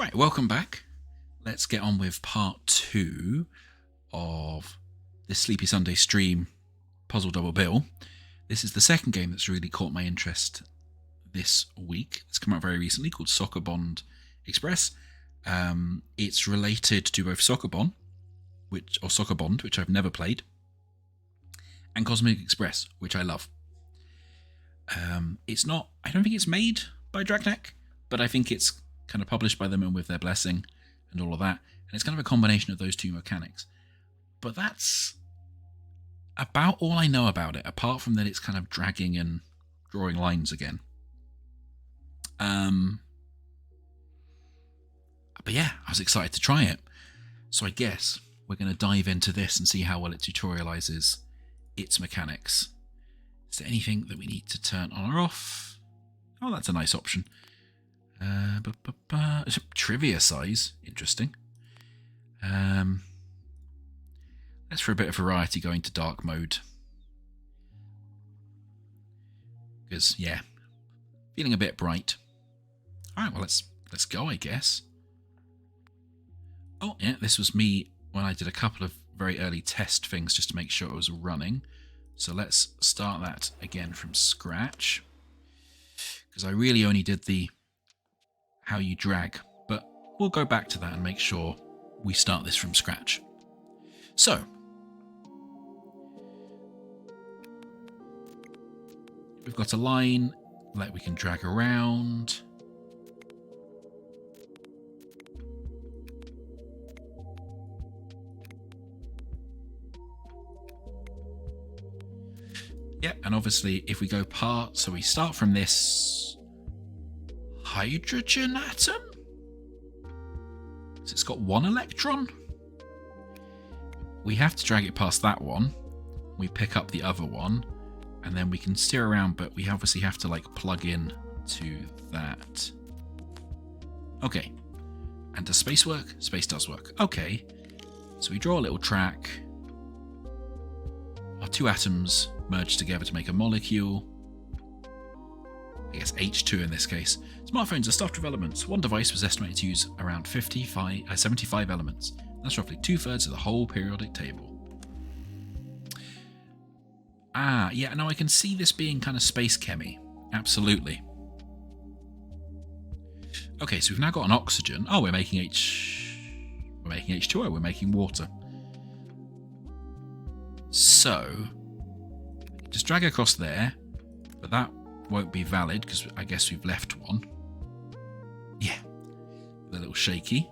Right, welcome back. Let's get on with part 2 of this Sleepy Sunday stream puzzle double bill. This is the second game that's really caught my interest this week. It's come out very recently, called Sokobond Express. It's related to both Sokobond, which I've never played, and Cosmic Express, which I love. I don't think it's made by Dragneck, but I think it's kind of published by them and with their blessing and all of that. And it's kind of a combination of those two mechanics. But that's about all I know about it, apart from that it's kind of dragging and drawing lines again. But yeah, I was excited to try it. So I guess we're going to dive into this and see how well it tutorializes its mechanics. Is there anything that we need to turn on or off? Oh, that's a nice option. Trivia size, interesting. Let's, for a bit of variety, go into dark mode. Because, yeah, feeling a bit bright. Alright, well, let's go, I guess. Oh, yeah, this was me when I did a couple of very early test things just to make sure it was running. So let's start that again from scratch. Because I really only did the how you drag, but we'll go back to that and make sure we start this from scratch. So, we've got a line that we can drag around. Yeah, and obviously if we go part, so we start from this hydrogen atom? So it's got one electron? We have to drag it past that one. We pick up the other one, and then we can steer around, but we obviously have to like plug in to that. Okay. And does space work? Space does work. Okay. So we draw a little track. Our two atoms merge together to make a molecule. I guess H2 in this case. Smartphones are stuffed with elements. One device was estimated to use around 75 elements. That's roughly 2/3 of the whole periodic table. Ah, yeah, now I can see this being kind of space chemi. Absolutely. Okay, so we've now got an oxygen. Oh, we're making H2O, we're making water. So, just drag across there, but that won't be valid because I guess we've left one. Yeah, a little shaky.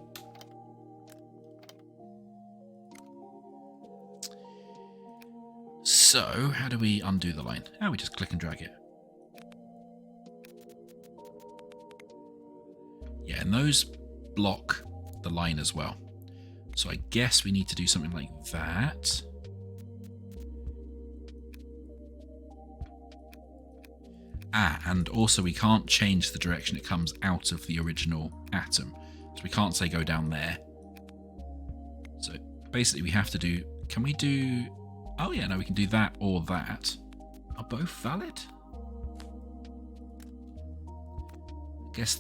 So, how do we undo the line? We just click and drag it. Yeah, and those block the line as well. So I guess we need to do something like that. And also we can't change the direction it comes out of the original atom. So we can't say go down there. So basically we have to do... Can we do... Oh yeah, no, we can do that or that. Are both valid? I guess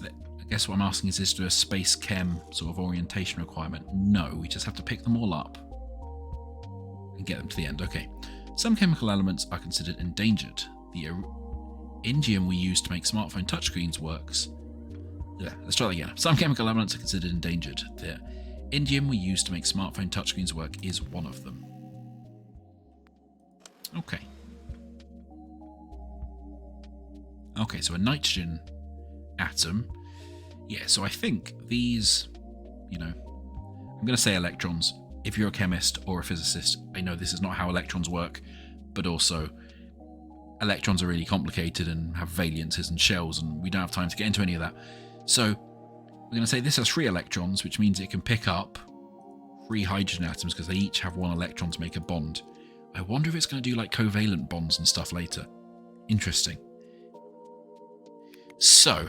what I'm asking is there a space chem sort of orientation requirement? No, we just have to pick them all up and get them to the end. Okay. Some chemical elements are considered endangered. The indium we use to make smartphone touchscreens works. Yeah, let's try that again. Some chemical elements are considered endangered. The indium we use to make smartphone touchscreens work is one of them. Okay. Okay, so a nitrogen atom. Yeah, so I think these, I'm going to say electrons. If you're a chemist or a physicist, I know this is not how electrons work, but also electrons are really complicated and have valences and shells, and we don't have time to get into any of that. So we're going to say this has 3 electrons, which means it can pick up 3 hydrogen atoms because they each have 1 electron to make a bond. I wonder if it's going to do like covalent bonds and stuff later. Interesting. So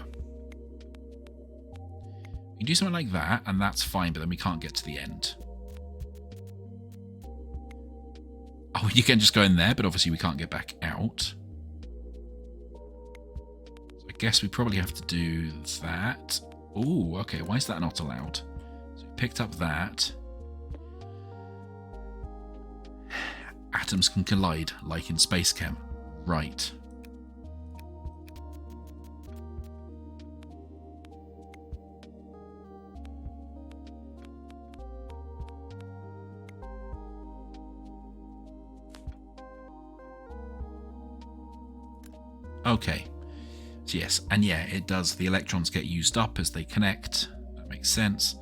we can do something like that, and that's fine, but then we can't get to the end. Oh, you can just go in there, but obviously we can't get back out. So I guess we probably have to do that. Oh, okay. Why is that not allowed? So we picked up that. Atoms can collide, like in Space Chem. Right. Okay. So yes, and yeah, it does. The electrons get used up as they connect. That makes sense.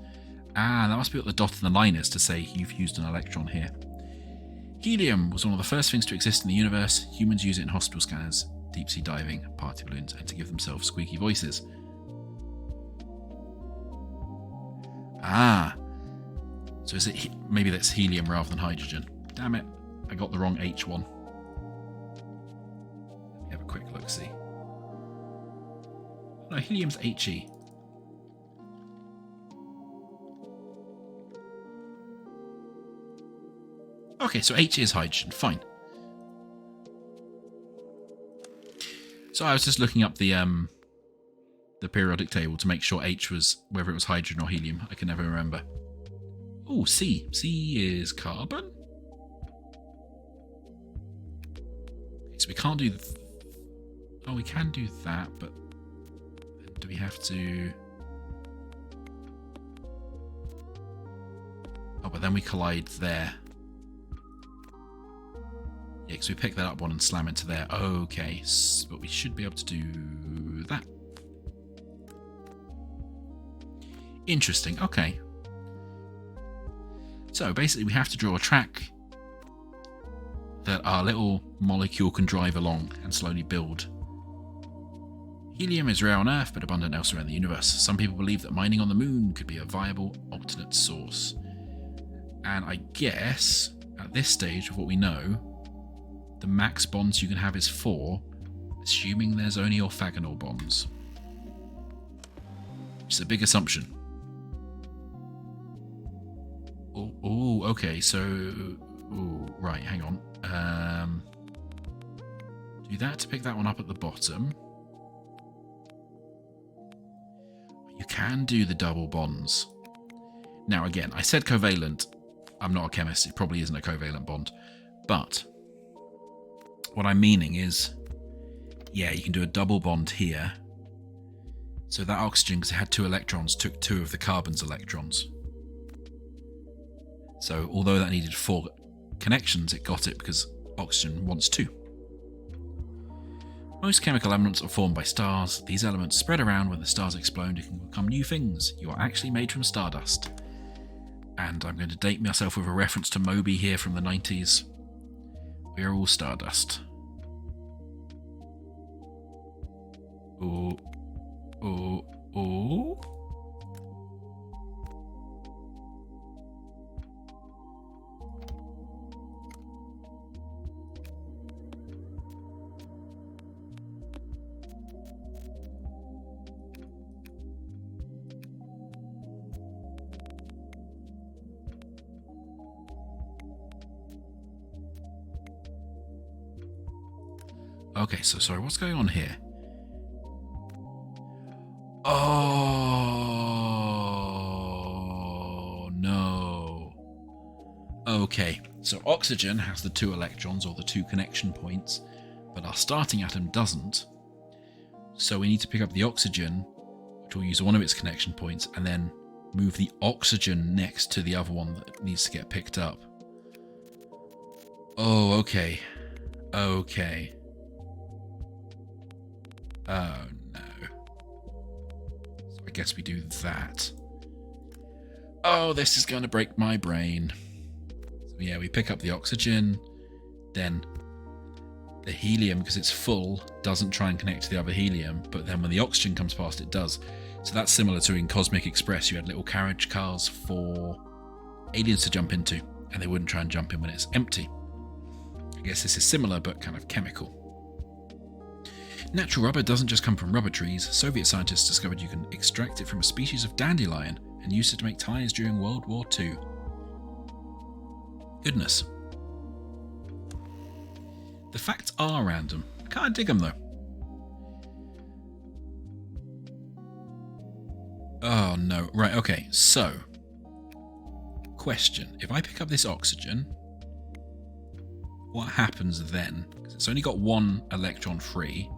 Ah, that must be what the dot in the line is to say you've used an electron here. Helium was one of the first things to exist in the universe. Humans use it in hospital scanners, deep sea diving, party balloons, and to give themselves squeaky voices. Ah. So is it maybe that's helium rather than hydrogen? Damn it, I got the wrong H1. Let me have a quick look, see. No, helium's He. Okay, so H is hydrogen, fine. So I was just looking up the periodic table to make sure H was whether it was hydrogen or helium. I can never remember. Oh, C. C is carbon. Okay, so we can't do. Oh, we can do that, but do we have to? Oh, but then we collide there. Yeah, because we pick that up one and slam into there. Okay, but we should be able to do that. Interesting, okay. So basically we have to draw a track that our little molecule can drive along and slowly build. Helium is rare on Earth but abundant elsewhere in the universe. Some people believe that mining on the moon could be a viable alternate source. And I guess at this stage of what we know, the max bonds you can have is 4, assuming there's only orthogonal bonds. Which is a big assumption. Oh, okay, so... Oh, right, hang on. Do that to pick that one up at the bottom. You can do the double bonds. Now, again, I said covalent. I'm not a chemist. It probably isn't a covalent bond. But what I'm meaning is, yeah, you can do a double bond here. So that oxygen, because it had 2 electrons, took 2 of the carbon's electrons. So although that needed 4 connections, it got it because oxygen wants 2. Most chemical elements are formed by stars. These elements spread around when the stars explode and can become new things. You are actually made from stardust. And I'm going to date myself with a reference to Moby here from the 90s. We are all stardust. Oh. Okay, so sorry, what's going on here? Oh, no. Okay, so oxygen has the 2 electrons, or the 2 connection points, but our starting atom doesn't. So we need to pick up the oxygen, which will use one of its connection points, and then move the oxygen next to the other one that needs to get picked up. Oh, okay. Okay. Oh, no. So I guess we do that. Oh, this is going to break my brain. So yeah, we pick up the oxygen, then the helium, because it's full, doesn't try and connect to the other helium, but then when the oxygen comes past, it does. So that's similar to in Cosmic Express, you had little carriage cars for aliens to jump into, and they wouldn't try and jump in when it's empty. I guess this is similar, but kind of chemical. Natural rubber doesn't just come from rubber trees. Soviet scientists discovered you can extract it from a species of dandelion and use it to make tyres during World War II. Goodness. The facts are random. I can't dig them though. Oh, no. Right, okay. So, question. If I pick up this oxygen, what happens then? Because it's only got one electron free.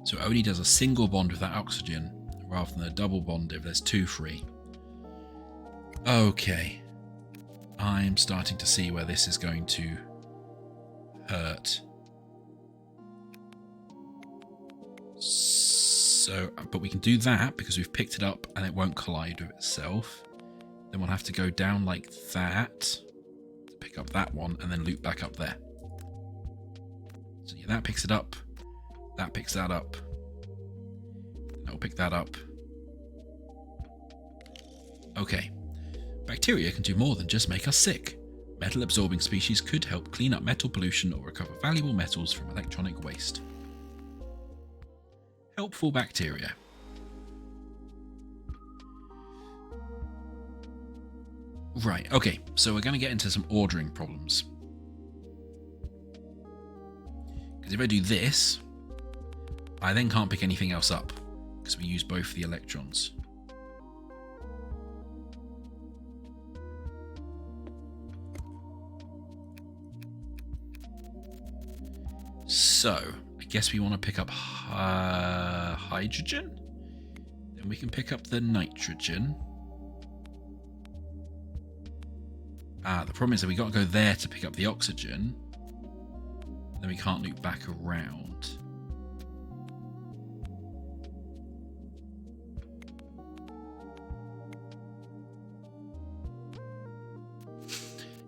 So it only does a single bond with that oxygen rather than a double bond if there's two free. Okay. I'm starting to see where this is going to hurt. So, but we can do that because we've picked it up and it won't collide with itself. Then we'll have to go down like that to pick up that one and then loop back up there. So yeah, that picks it up. That picks that up. That'll pick that up. Okay. Bacteria can do more than just make us sick. Metal-absorbing species could help clean up metal pollution or recover valuable metals from electronic waste. Helpful bacteria. Right, okay, so we're going to get into some ordering problems. Because if I do this, I then can't pick anything else up, because we use both the electrons. So, I guess we want to pick up hydrogen. Then we can pick up the nitrogen. The problem is that we got to go there to pick up the oxygen. Then we can't loop back around.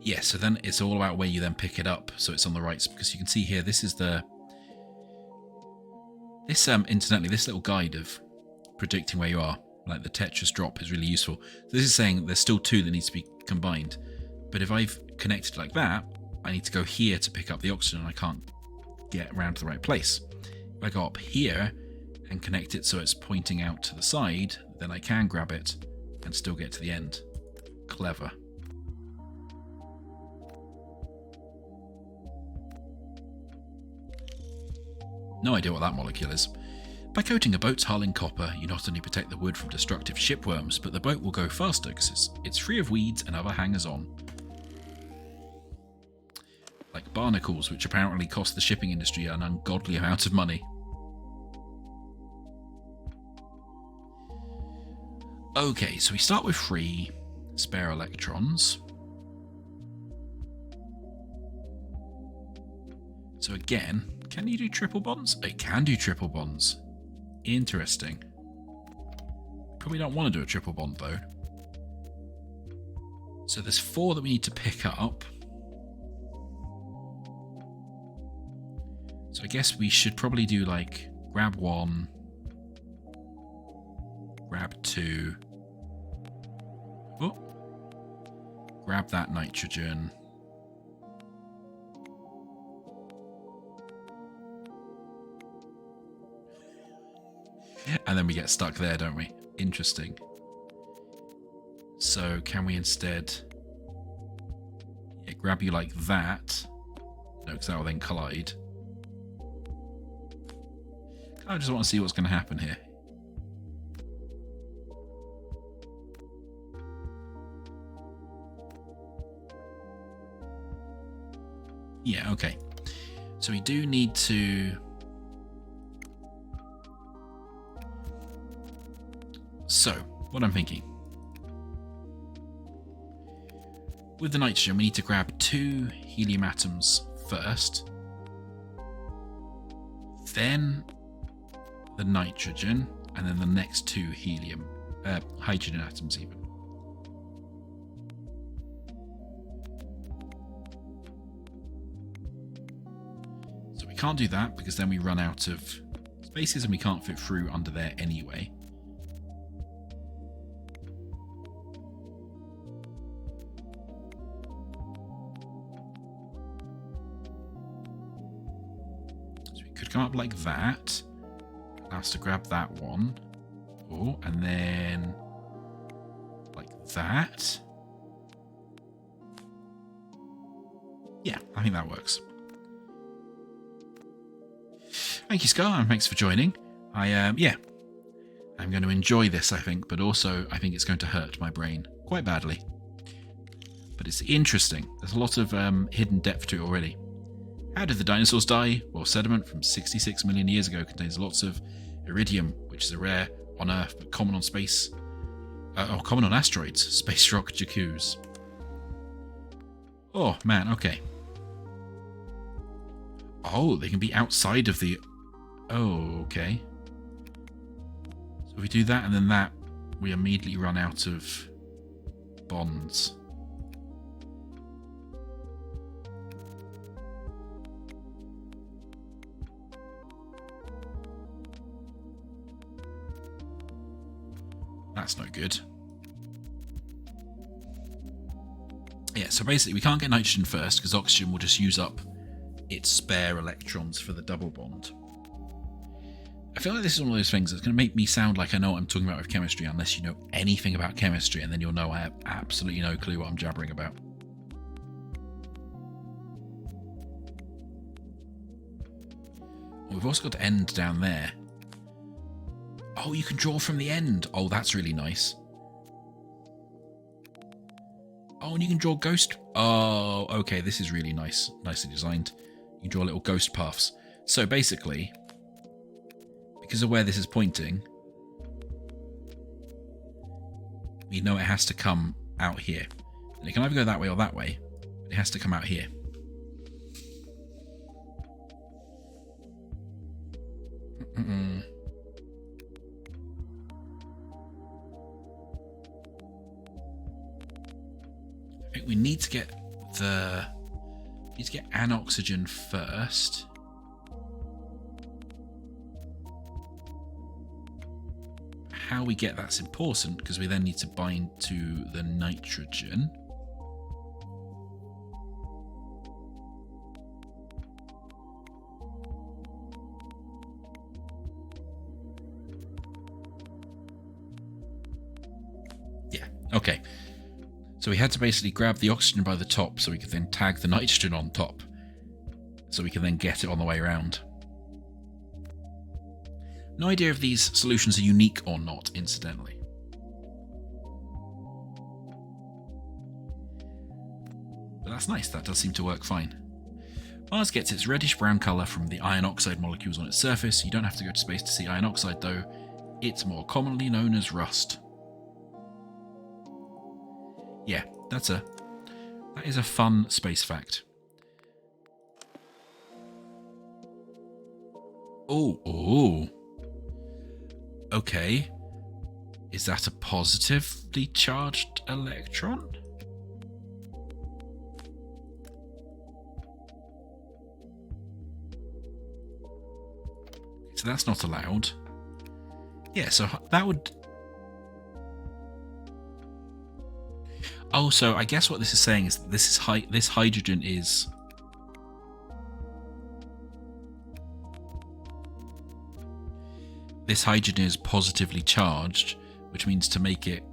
Yeah, so then it's all about where you then pick it up, so it's on the right, because you can see here, this is the... incidentally, this little guide of predicting where you are, like the Tetris drop, is really useful. So this is saying there's still two that needs to be combined, but if I've connected like that, I need to go here to pick up the oxygen, and I can't get around to the right place. If I go up here and connect it so it's pointing out to the side, then I can grab it and still get to the end. Clever. No idea what that molecule is. By coating a boat's hull in copper, you not only protect the wood from destructive shipworms, but the boat will go faster because it's free of weeds and other hangers-on. Like barnacles, which apparently cost the shipping industry an ungodly amount of money. Okay, so we start with 3 spare electrons. So again, can you do triple bonds? It can do triple bonds. Interesting. Probably don't want to do a triple bond though. So there's 4 that we need to pick up. So I guess we should probably do like grab 1, grab 2, grab that nitrogen. And then we get stuck there, don't we? Interesting. So can we instead grab you like that? No, because that will then collide. I just want to see what's going to happen here. Yeah, okay. So we do need to... So, what I'm thinking. With the nitrogen, we need to grab 2 helium atoms first. Then the nitrogen, and then the next 2 hydrogen atoms even. So we can't do that because then we run out of spaces and we can't fit through under there anyway. Come up like that. Allow us to grab that one. Oh, and then like that. Yeah, I think that works. Thank you, Scar, and thanks for joining. I'm going to enjoy this, I think, but also I think it's going to hurt my brain quite badly. But it's interesting. There's a lot of hidden depth to it already. How did the dinosaurs die? Well, sediment from 66 million years ago contains lots of iridium, which is a rare on Earth but common on space, or common on asteroids. Space rock jacus. Oh man, okay. Oh, they can be outside of the. Oh, okay. So if we do that and then that, we immediately run out of bonds. That's no good. Yeah, so basically we can't get nitrogen first because oxygen will just use up its spare electrons for the double bond. I feel like this is one of those things that's going to make me sound like I know what I'm talking about with chemistry unless you know anything about chemistry, and then you'll know I have absolutely no clue what I'm jabbering about. We've also got the end down there. Oh, you can draw from the end. Oh, that's really nice. Oh, and you can draw ghost. Oh, okay, this is really nice. Nicely designed. You can draw little ghost paths. So basically, because of where this is pointing, we know it has to come out here. And it can either go that way or that way, but it has to come out here. I think we need to get an oxygen first. How we get that's important because we then need to bind to the nitrogen. Yeah, okay. So we had to basically grab the oxygen by the top so we could then tag the nitrogen on top. So we can then get it on the way around. No idea if these solutions are unique or not, incidentally. But that's nice, that does seem to work fine. Mars gets its reddish-brown colour from the iron oxide molecules on its surface. You don't have to go to space to see iron oxide though. It's more commonly known as rust. Yeah, that is a fun space fact. Oh. Okay. Is that a positively charged electron? So that's not allowed. Yeah, so that would... Oh, so I guess what this is saying is that this hydrogen is... This hydrogen is positively charged, which means to make it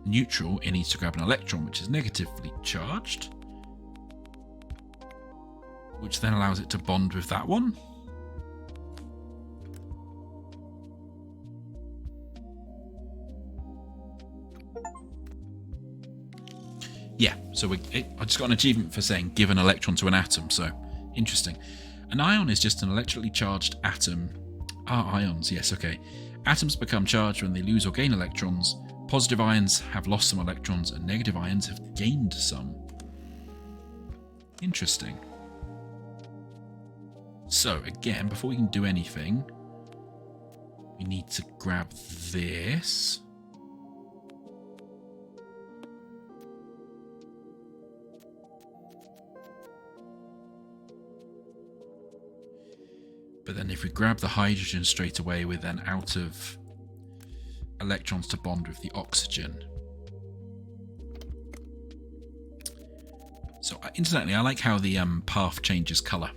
neutral, it needs to grab an electron, which is negatively charged, which then allows it to bond with that one. Yeah, so I just got an achievement for saying give an electron to an atom, so interesting. An ion is just an electrically charged atom. Ah, ions, yes, okay. Atoms become charged when they lose or gain electrons. Positive ions have lost some electrons and negative ions have gained some. Interesting. So, again, before we can do anything, we need to grab this. But then if we grab the hydrogen straight away, we're then out of electrons to bond with the oxygen. So incidentally, I like how the path changes colour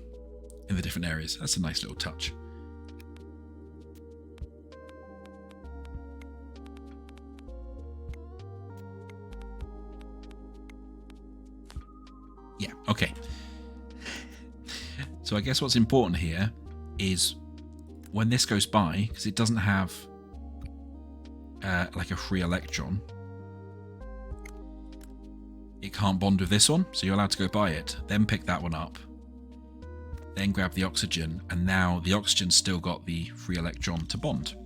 in the different areas. That's a nice little touch. Yeah, okay. So I guess what's important here is when this goes by, because it doesn't have like a free electron, it can't bond with this one, so you're allowed to go by it. Then pick that one up. Then grab the oxygen, and now the oxygen's still got the free electron to bond.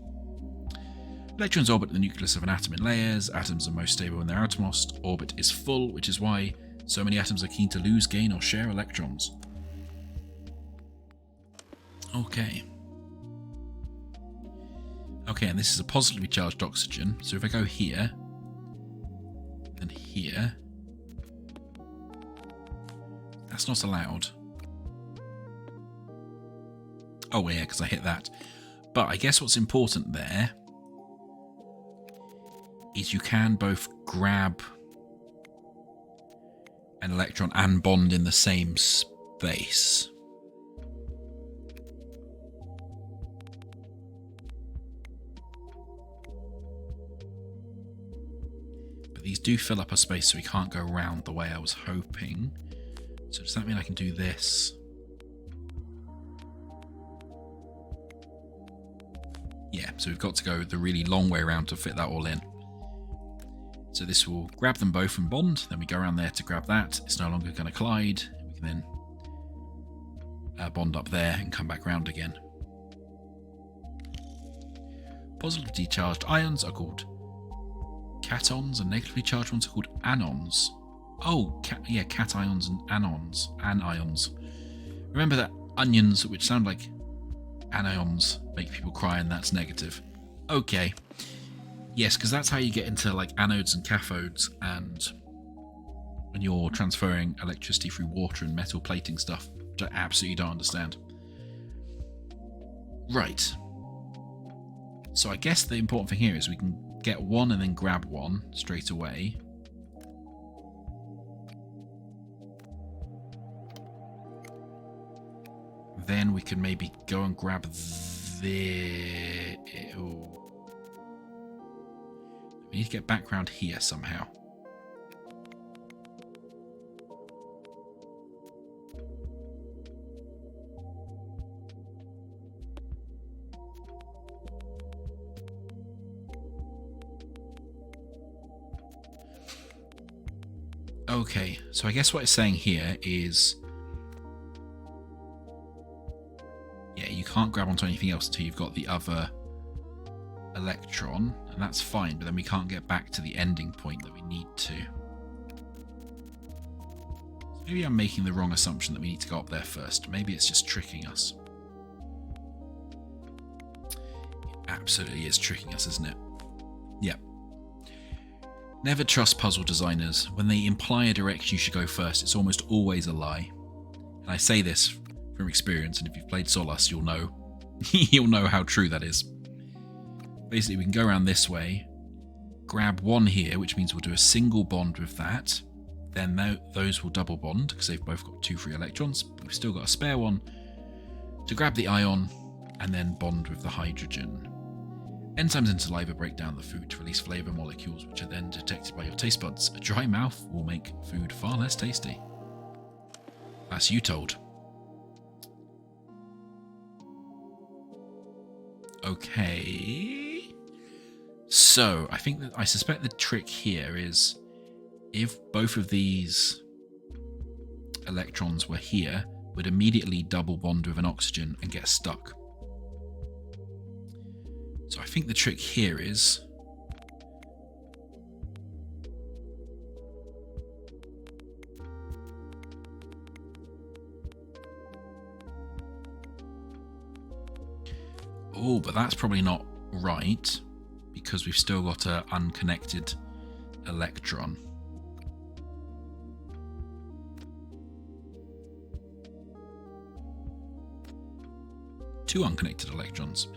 Electrons orbit the nucleus of an atom in layers. Atoms are most stable when their outermost orbit is full, which is why so many atoms are keen to lose, gain, or share electrons. Okay. Okay, and this is a positively charged oxygen, so if I go here, and here, that's not allowed. Oh yeah, because I hit that. But I guess what's important there is you can both grab an electron and bond in the same space. But these do fill up a space, so we can't go around the way I was hoping. So does that mean I can do this? Yeah, so we've got to go the really long way around to fit that all in. So this will grab them both and bond, then we go around there to grab that. It's no longer going to collide. We can then bond up there and come back round again. Positively charged ions are called cations, and negatively charged ones are called anons. Oh, yeah, cations and anions. Remember that onions, which sound like anions, make people cry, and that's negative. Okay. Yes, because that's how you get into like anodes and cathodes, and when you're transferring electricity through water and metal plating stuff, which I absolutely don't understand. Right. So I guess the important thing here is we can get one and then grab one straight away. Then we can maybe go and grab the... Ooh. We need to get back round here somehow. Okay, so I guess what it's saying here is... Yeah, you can't grab onto anything else until you've got the other electron, and that's fine, but then we can't get back to the ending point that we need to. So maybe I'm making the wrong assumption that we need to go up there first. Maybe it's just tricking us. It absolutely is tricking us, isn't it? Yep. Never trust puzzle designers. When they imply a direction you should go first, it's almost always a lie. And I say this from experience, and if you've played Solus, you'll know you'll know how true that is. Basically, we can go around this way, grab one here, which means we'll do a single bond with that. Then those will double bond, because they've both got 2 free electrons. But we've still got a spare one to grab the ion, and then bond with the hydrogen. Enzymes in saliva break down the food to release flavour molecules, which are then detected by your taste buds. A dry mouth will make food far less tasty. That's you told. Okay. So, I suspect the trick here is if both of these electrons were here, would immediately double bond with an oxygen and get stuck. So I think the trick here is oh, but that's probably not right, because we've still got an unconnected electron. Two unconnected electrons.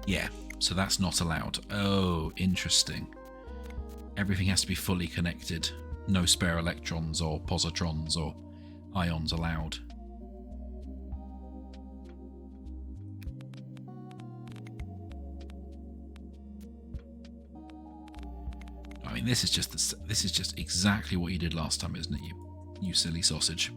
Yeah, so that's not allowed. Oh, interesting. Everything has to be fully connected. No spare electrons or positrons or ions allowed. I mean, this is just exactly what you did last time, isn't it? You silly sausage.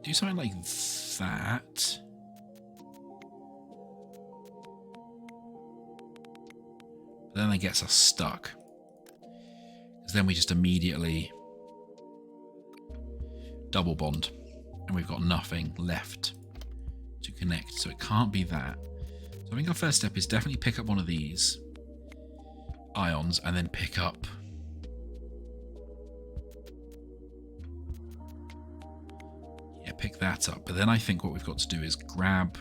do something like that. But then that gets us stuck. Because then we just immediately double bond. And we've got nothing left to connect. So it can't be that. So I think our first step is definitely pick up one of these ions and then pick up pick that up. But then I think what we've got to do is grab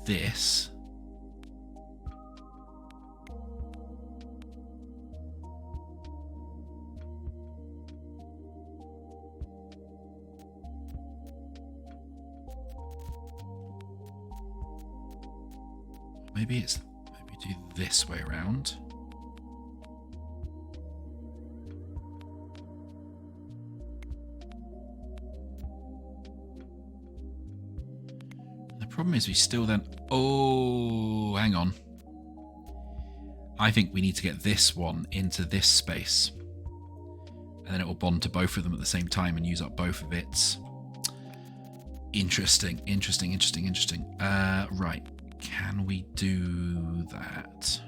this maybe do this way around. The problem is we still then... Oh, hang on. I think we need to get this one into this space. And then it will bond to both of them at the same time and use up both of its... Interesting. Right. Can we do that?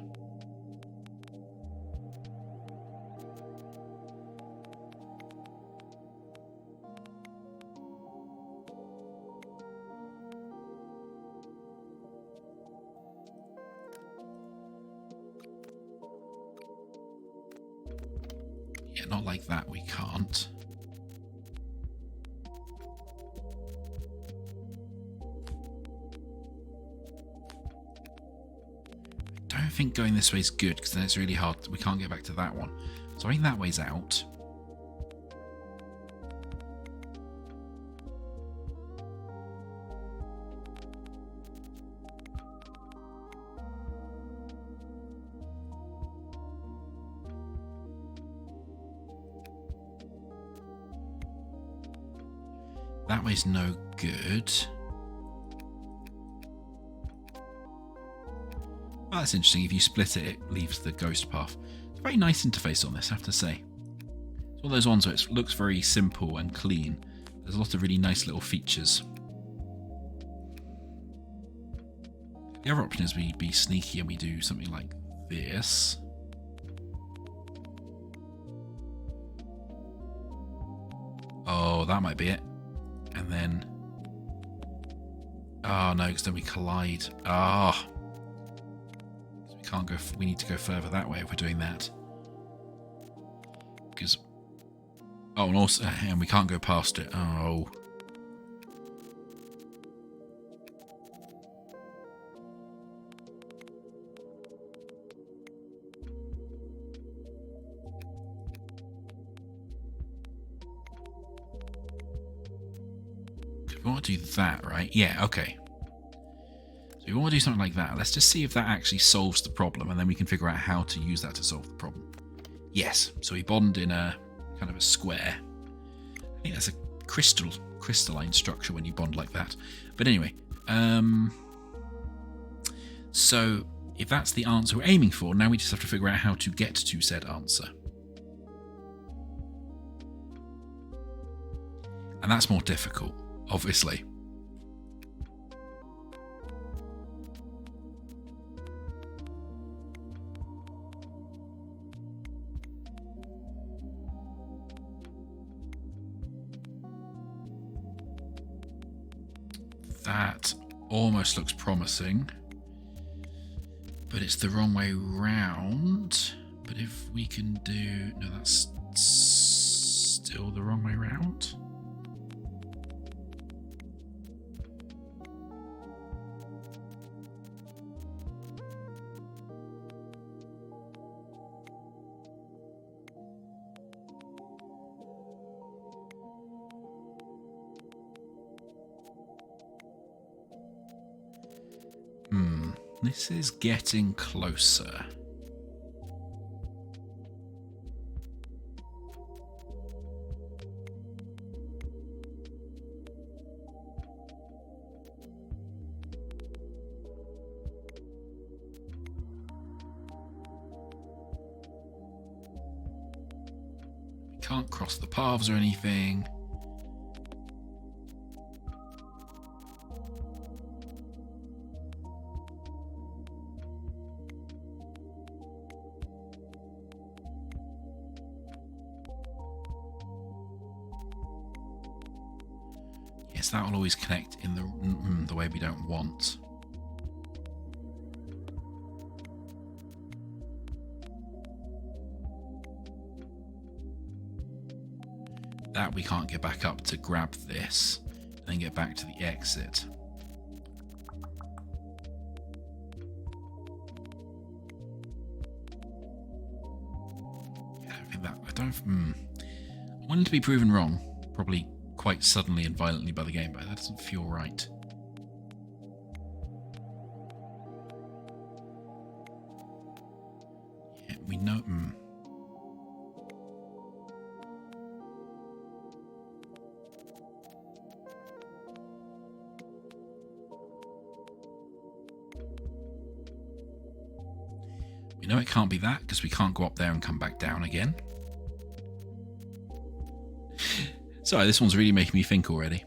Yeah, not like that, we can't. I don't think going this way is good, because then it's really hard. We can't get back to that one. So I think that way's out. That way's no good. Oh, that's interesting. If you split it, it leaves the ghost path. It's a very nice interface on this, I have to say. It's one of those ones where it looks very simple and clean. There's a lot of really nice little features. The other option is we be sneaky and we do something like this. Oh, that might be it. And then... Oh, no, because then we collide. Ah. So we can't go... We need to go further that way if we're doing that. Because... Oh, and also... And we can't go past it. Oh. We want to do that, right? Yeah, okay. So we want to do something like that. Let's just see if that actually solves the problem, and then we can figure out how to use that to solve the problem. Yes, so we bond in a kind of a square. I think that's a crystalline structure when you bond like that. But anyway, so if that's the answer we're aiming for, now we just have to figure out how to get to said answer. And that's more difficult, obviously. That almost looks promising, but it's the wrong way round. But if we can do... No, that's still the wrong way round. This is getting closer. We can't cross the paths or anything. so that will always connect in the way we don't want. That we can't get back up to grab this and then get back to the exit. Yeah, I think that I wanted to be proven wrong, probably quite suddenly and violently by the game, but that doesn't feel right. Yeah, we know. We know it can't be that because we can't go up there and come back down again. Sorry, this one's really making me think already.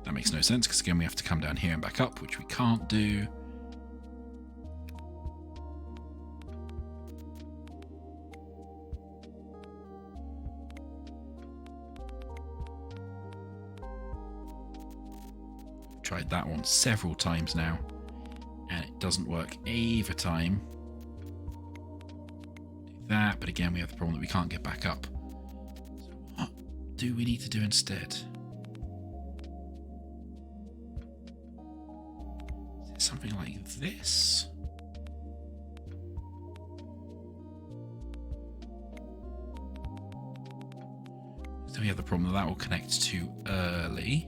That makes no sense because again we have to come down here and back up, which we can't do. Tried that one several times now, and it doesn't work either time. Do that, but again we have the problem that we can't get back up. So what do we need to do instead? Is it something like this? So we have the problem that will connect too early.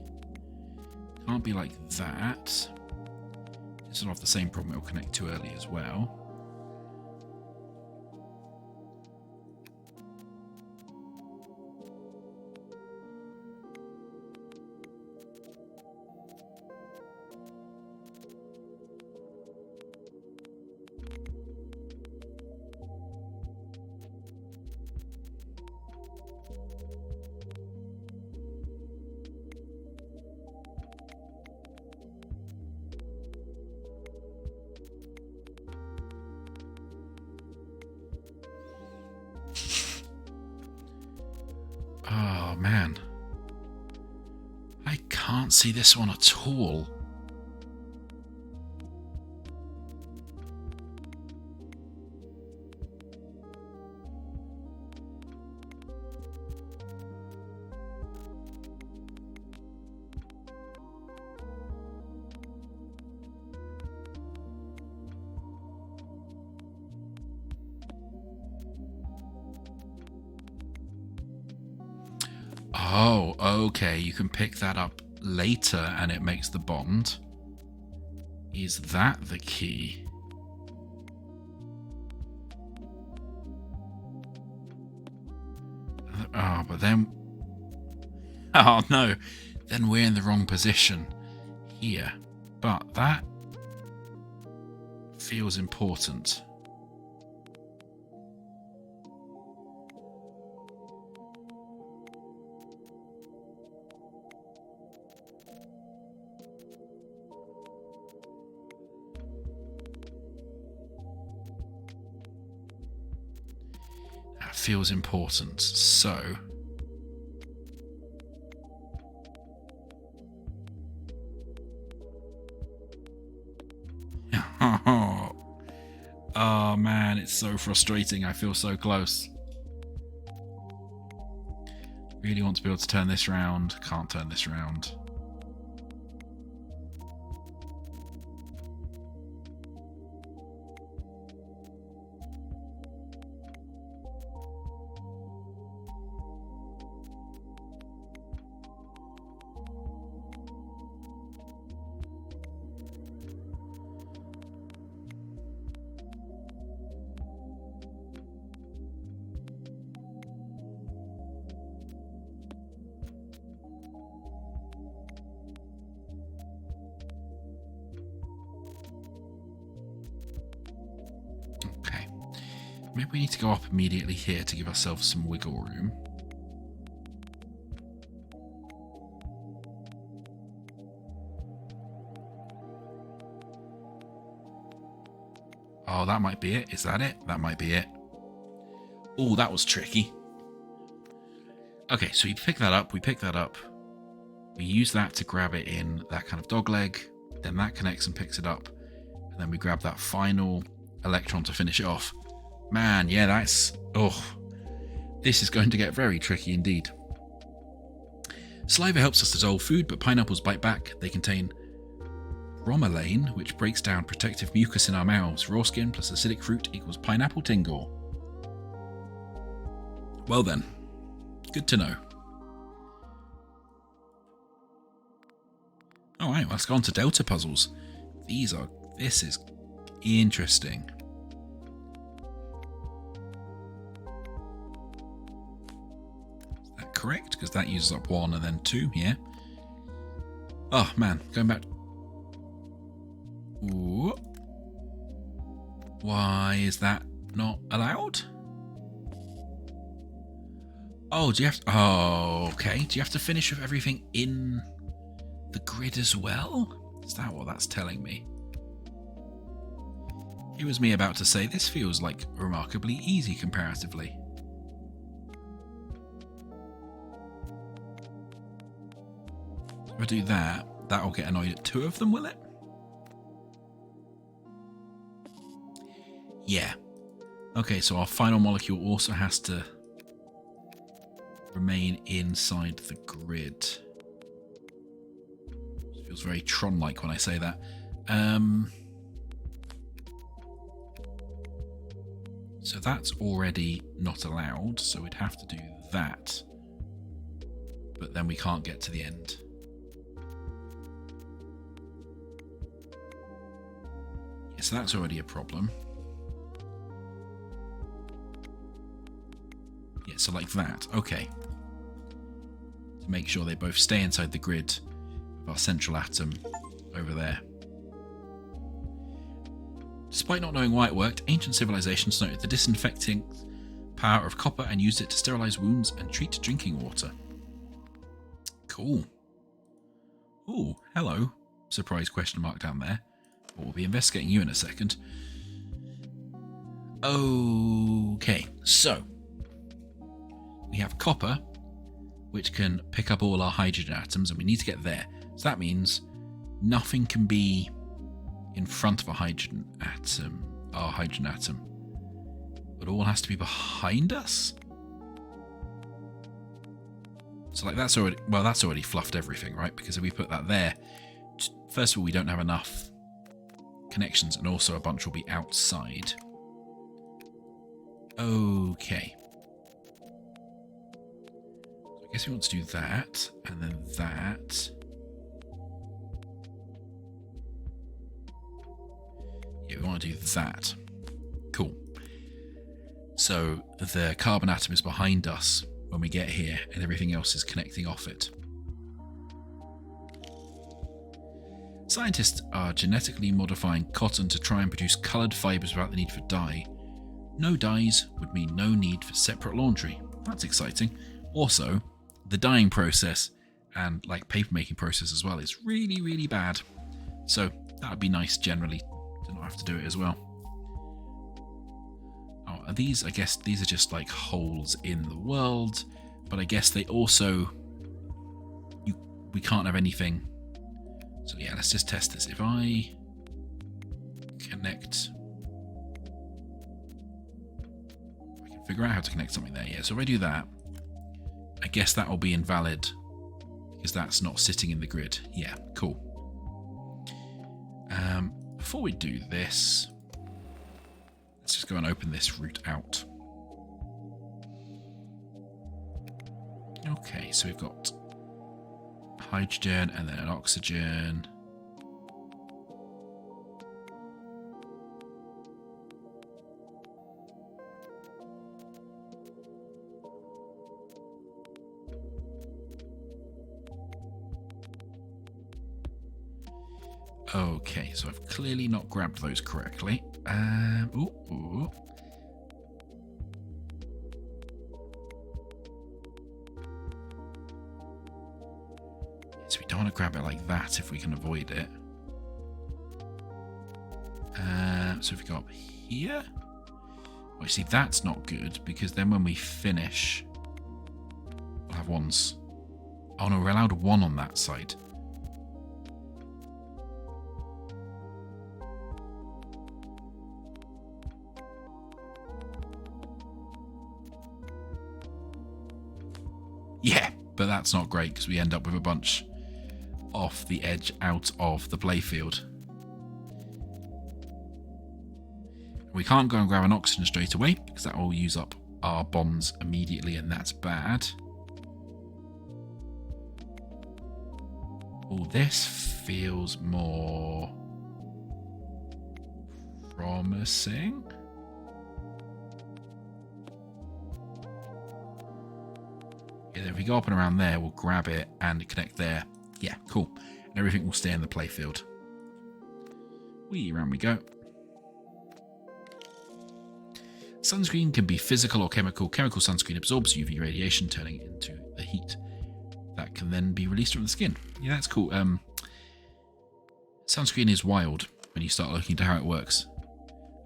Can't be like that. It's sort of the same problem, it will connect too early as well. Oh man, I can't see this one at all. Oh, okay, you can pick that up later and it makes the bond. Is that the key? Oh, but then... Oh no, then we're in the wrong position here. But that feels important. Feels important. So oh man, it's so frustrating. I feel so close. Really want to be able to turn this round. Can't turn this round. Maybe we need to go up immediately here to give ourselves some wiggle room. Oh, that might be it. Is that it? That might be it. Oh, that was tricky. Okay, so we pick that up. We use that to grab it in that kind of dog leg. Then that connects and picks it up. And then we grab that final electron to finish it off. Man, yeah, that's... Oh, this is going to get very tricky indeed. Saliva helps us dissolve food, but pineapples bite back. They contain bromelain, which breaks down protective mucus in our mouths. Raw skin plus acidic fruit equals pineapple tingle. Well then, good to know. Alright, well, let's go on to delta puzzles. This is interesting. Is that correct? Because that uses up 1 and then 2, yeah. Oh man, going back. Ooh. Why is that not allowed? Oh, do you have to... Oh, okay. Do you have to finish with everything in the grid as well? Is that what that's telling me? It was me about to say this feels like remarkably easy comparatively. If I do that, that'll get annoyed at 2 of them, will it? Yeah. Okay, so our final molecule also has to remain inside the grid. It feels very Tron-like when I say that. So that's already not allowed, so we'd have to do that. But then we can't get to the end. Yeah, so that's already a problem. Yeah, so like that. Okay. To make sure they both stay inside the grid of our central atom over there. Despite not knowing why it worked, ancient civilizations noted the disinfecting power of copper and used it to sterilize wounds and treat drinking water. Cool. Oh, hello. Surprise question mark down there. But we'll be investigating you in a second. Okay, so we have copper, which can pick up all our hydrogen atoms, and we need to get there. So that means nothing can be in front of a hydrogen atom, our hydrogen atom. But all has to be behind us? So like that's already fluffed everything, right? Because if we put that there, first of all, we don't have enough connections, and also a bunch will be outside. Okay. I guess we want to do that, and then that. Yeah, we want to do that. Cool. So the carbon atom is behind us when we get here, and everything else is connecting off it. Scientists are genetically modifying cotton to try and produce coloured fibres without the need for dye. No dyes would mean no need for separate laundry. That's exciting. Also, the dyeing process and like paper making process as well is really, really bad. So that would be nice generally to not have to do it as well. Oh, are these, I guess these are just like holes in the world, but I guess they also, we can't have anything. So yeah, let's just test this. If I connect, I can figure out how to connect something there. Yeah, so if I do that, I guess that will be invalid because that's not sitting in the grid. Yeah, cool. Before we do this, let's just go and open this route out. Okay, so we've got hydrogen and then an oxygen. Okay, so I've clearly not grabbed those correctly. Ooh. So we don't want to grab it like that if we can avoid it. So if we go up here, well, you see, that's not good, because then when we finish, we'll have ones. Oh no, we're allowed one on that side. Yeah, but that's not great, because we end up with a bunch off the edge out of the playfield. We can't go and grab an oxygen straight away, because that will use up our bonds immediately, and that's bad. Oh, this feels more promising. Yeah, if we go up and around there, we'll grab it and connect there. Yeah, cool. And everything will stay in the playfield. Around we go. Sunscreen can be physical or chemical. Chemical sunscreen absorbs UV radiation, turning it into the heat that can then be released from the skin. Yeah, that's cool. Sunscreen is wild when you start looking into how it works.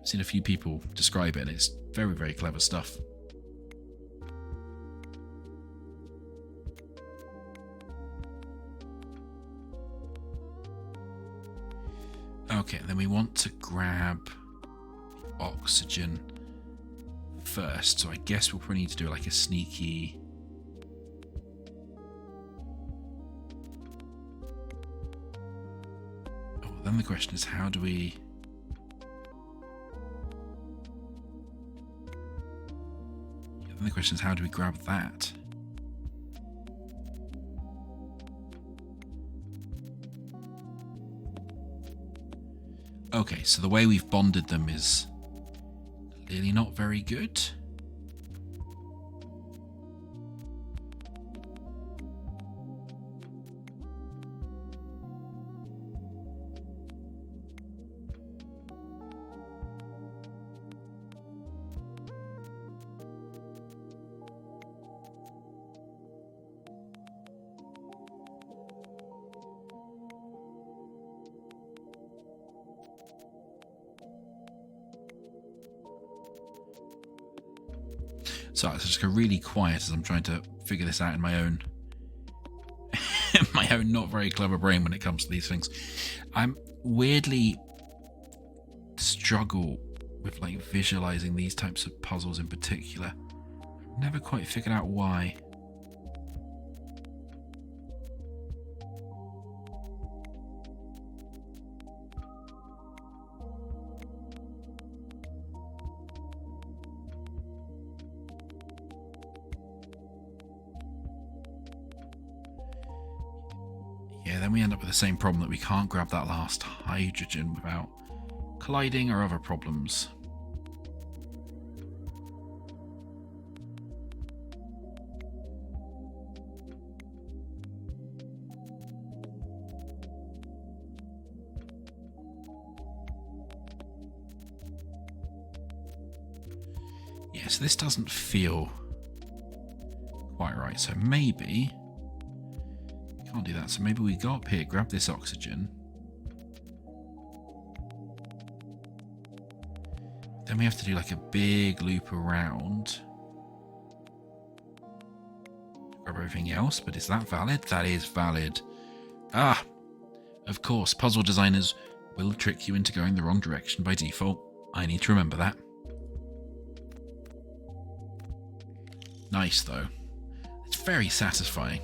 I've seen a few people describe it, and it's very, very clever stuff. Okay, then we want to grab the oxygen first, so I guess we'll probably need to do like a sneaky... Oh, then the question is, how do we... Yeah, then the question is, how do we grab that? Okay, so the way we've bonded them is clearly not very good. So it's just go really quiet as I'm trying to figure this out in my own my own not very clever brain when it comes to these things. I'm weirdly struggle with like visualizing these types of puzzles in particular. I've never quite figured out why. Yeah, then we end up with the same problem that we can't grab that last hydrogen without colliding or other problems. Yeah, so this doesn't feel quite right, so maybe... Can't do that, so maybe we go up here, grab this oxygen. Then we have to do like a big loop around. Grab everything else, but is that valid? That is valid. Ah! Of course, puzzle designers will trick you into going the wrong direction by default. I need to remember that. Nice, though. It's very satisfying.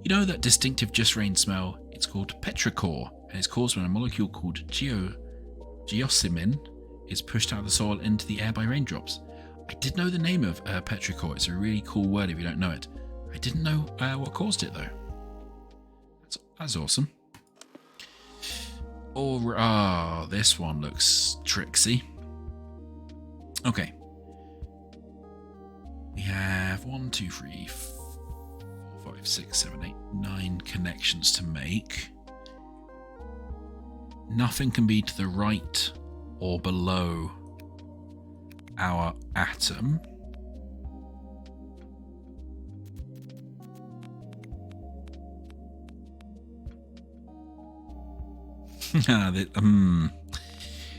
You know that distinctive just rain smell? It's called petrichor, and it's caused when a molecule called geosmin is pushed out of the soil into the air by raindrops. I did know the name of petrichor. It's a really cool word if you don't know it. I didn't know what caused it, though. That's awesome. Oh, this one looks tricksy. Okay. We have 1, 2, 3, 4, 5, 6, 7, 8, 9 connections to make. Nothing can be to the right or below our atom.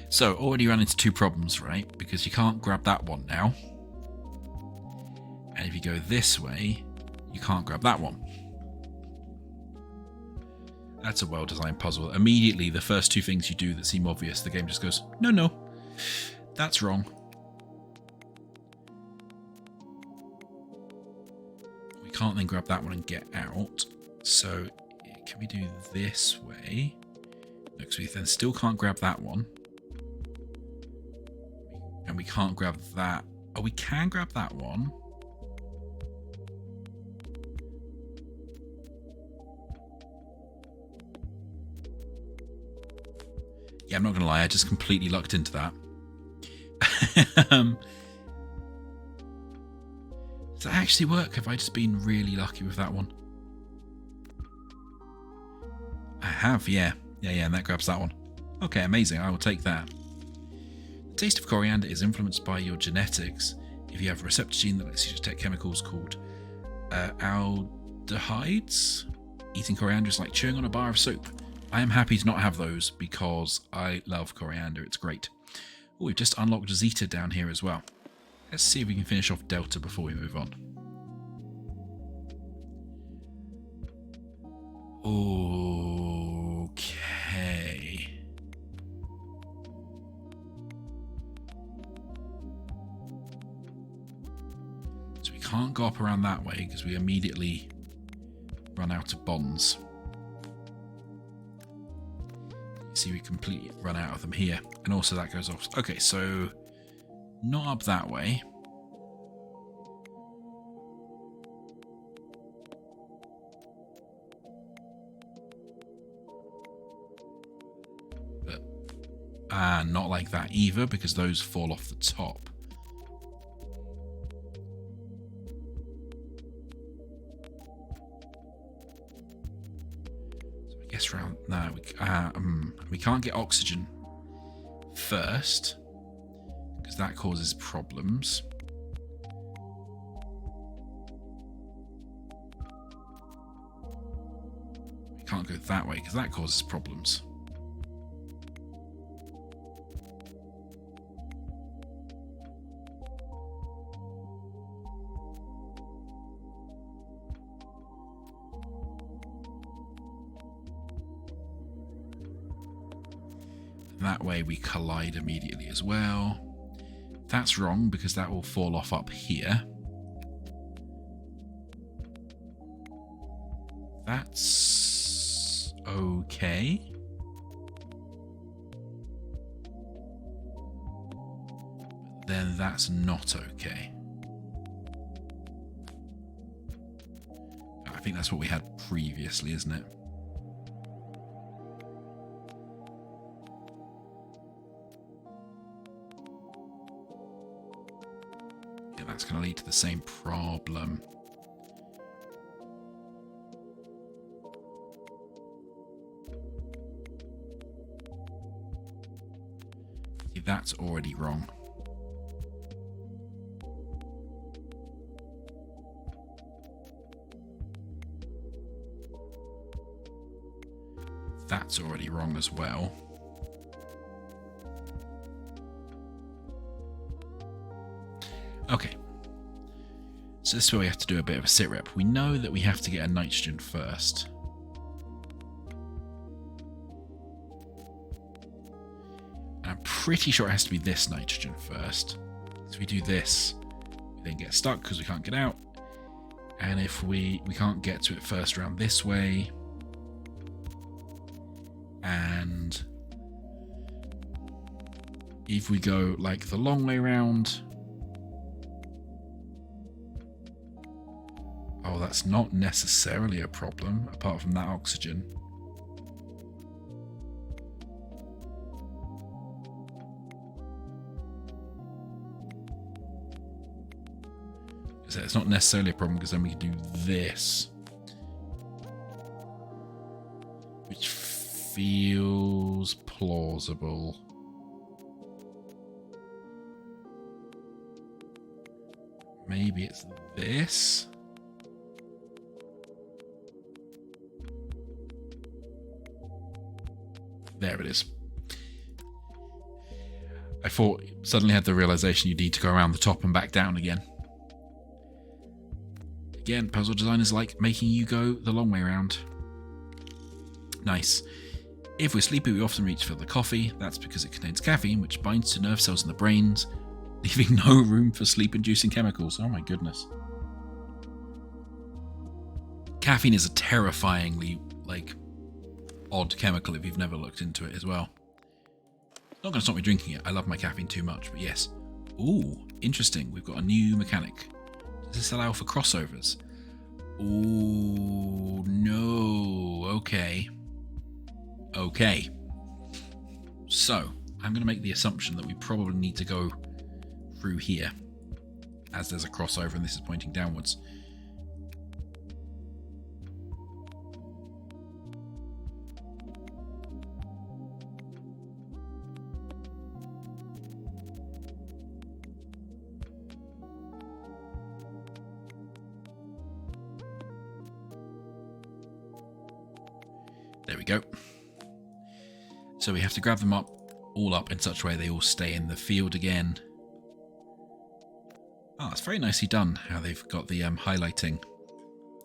So So, already ran into two problems, right? Because you can't grab that one now. And if you go this way, you can't grab that one. That's a well-designed puzzle. Immediately, the first two things you do that seem obvious, the game just goes, no, no, that's wrong. We can't then grab that one and get out. So, can we do this way? No, because we then still can't grab that one. And we can't grab that. Oh, we can grab that one. Yeah, I'm not going to lie. I just completely lucked into that. Does that actually work? Have I just been really lucky with that one? I have, yeah. Yeah, and that grabs that one. Okay, amazing. I will take that. The taste of coriander is influenced by your genetics. If you have a receptor gene that lets you detect chemicals called aldehydes, eating coriander is like chewing on a bar of soap. I am happy to not have those because I love coriander. It's great. Oh, we've just unlocked Zeta down here as well. Let's see if we can finish off Delta before we move on. Okay. So we can't go up around that way because we immediately run out of bonds. See, we completely run out of them here, and also that goes off. Okay, so not up that way. But not like that either, because those fall off the top. I guess round now we can't get oxygen first because that causes problems. We can't go that way because that causes problems. That way we collide immediately as well. That's wrong because that will fall off up here. That's okay. Then that's not okay. I think that's what we had previously, isn't it? That's going to lead to the same problem. See, that's already wrong. That's already wrong as well. Okay. So this is where we have to do a bit of a sit rep. We know that we have to get a nitrogen first. And I'm pretty sure it has to be this nitrogen first. So we do this, we then get stuck because we can't get out. And if we can't get to it first around this way. And if we go like the long way round, oh, that's not necessarily a problem, apart from that oxygen. So it's not necessarily a problem because then we can do this, which feels plausible. Maybe it's this. There it is. I thought suddenly had the realization you need to go around the top and back down again. Again, puzzle designers like making you go the long way around. Nice. If we're sleepy, we often reach for the coffee. That's because it contains caffeine, which binds to nerve cells in the brains, leaving no room for sleep-inducing chemicals. Oh my goodness. Caffeine is a terrifyingly, odd chemical if you've never looked into it as well. Not going to stop me drinking it. I love my caffeine too much, but yes. Ooh, interesting. We've got a new mechanic. Does this allow for crossovers? Ooh, no. Okay. Okay. So, I'm going to make the assumption that we probably need to go through here, as there's a crossover and this is pointing downwards. There we go. So we have to grab them all up in such a way they all stay in the field again. Ah, it's very nicely done how they've got the highlighting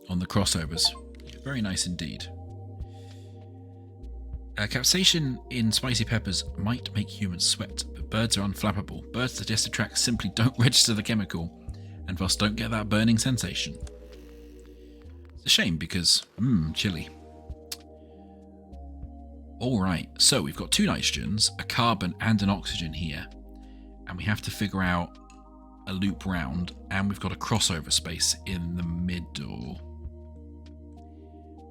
on the crossovers. Very nice indeed. Capsaicin in spicy peppers might make humans sweat, but birds are unflappable. Birds' digestive tracts simply don't register the chemical, and thus don't get that burning sensation. It's a shame because, chilly. Alright, so we've got 2 nitrogens, a carbon and an oxygen here, and we have to figure out a loop round, and we've got a crossover space in the middle.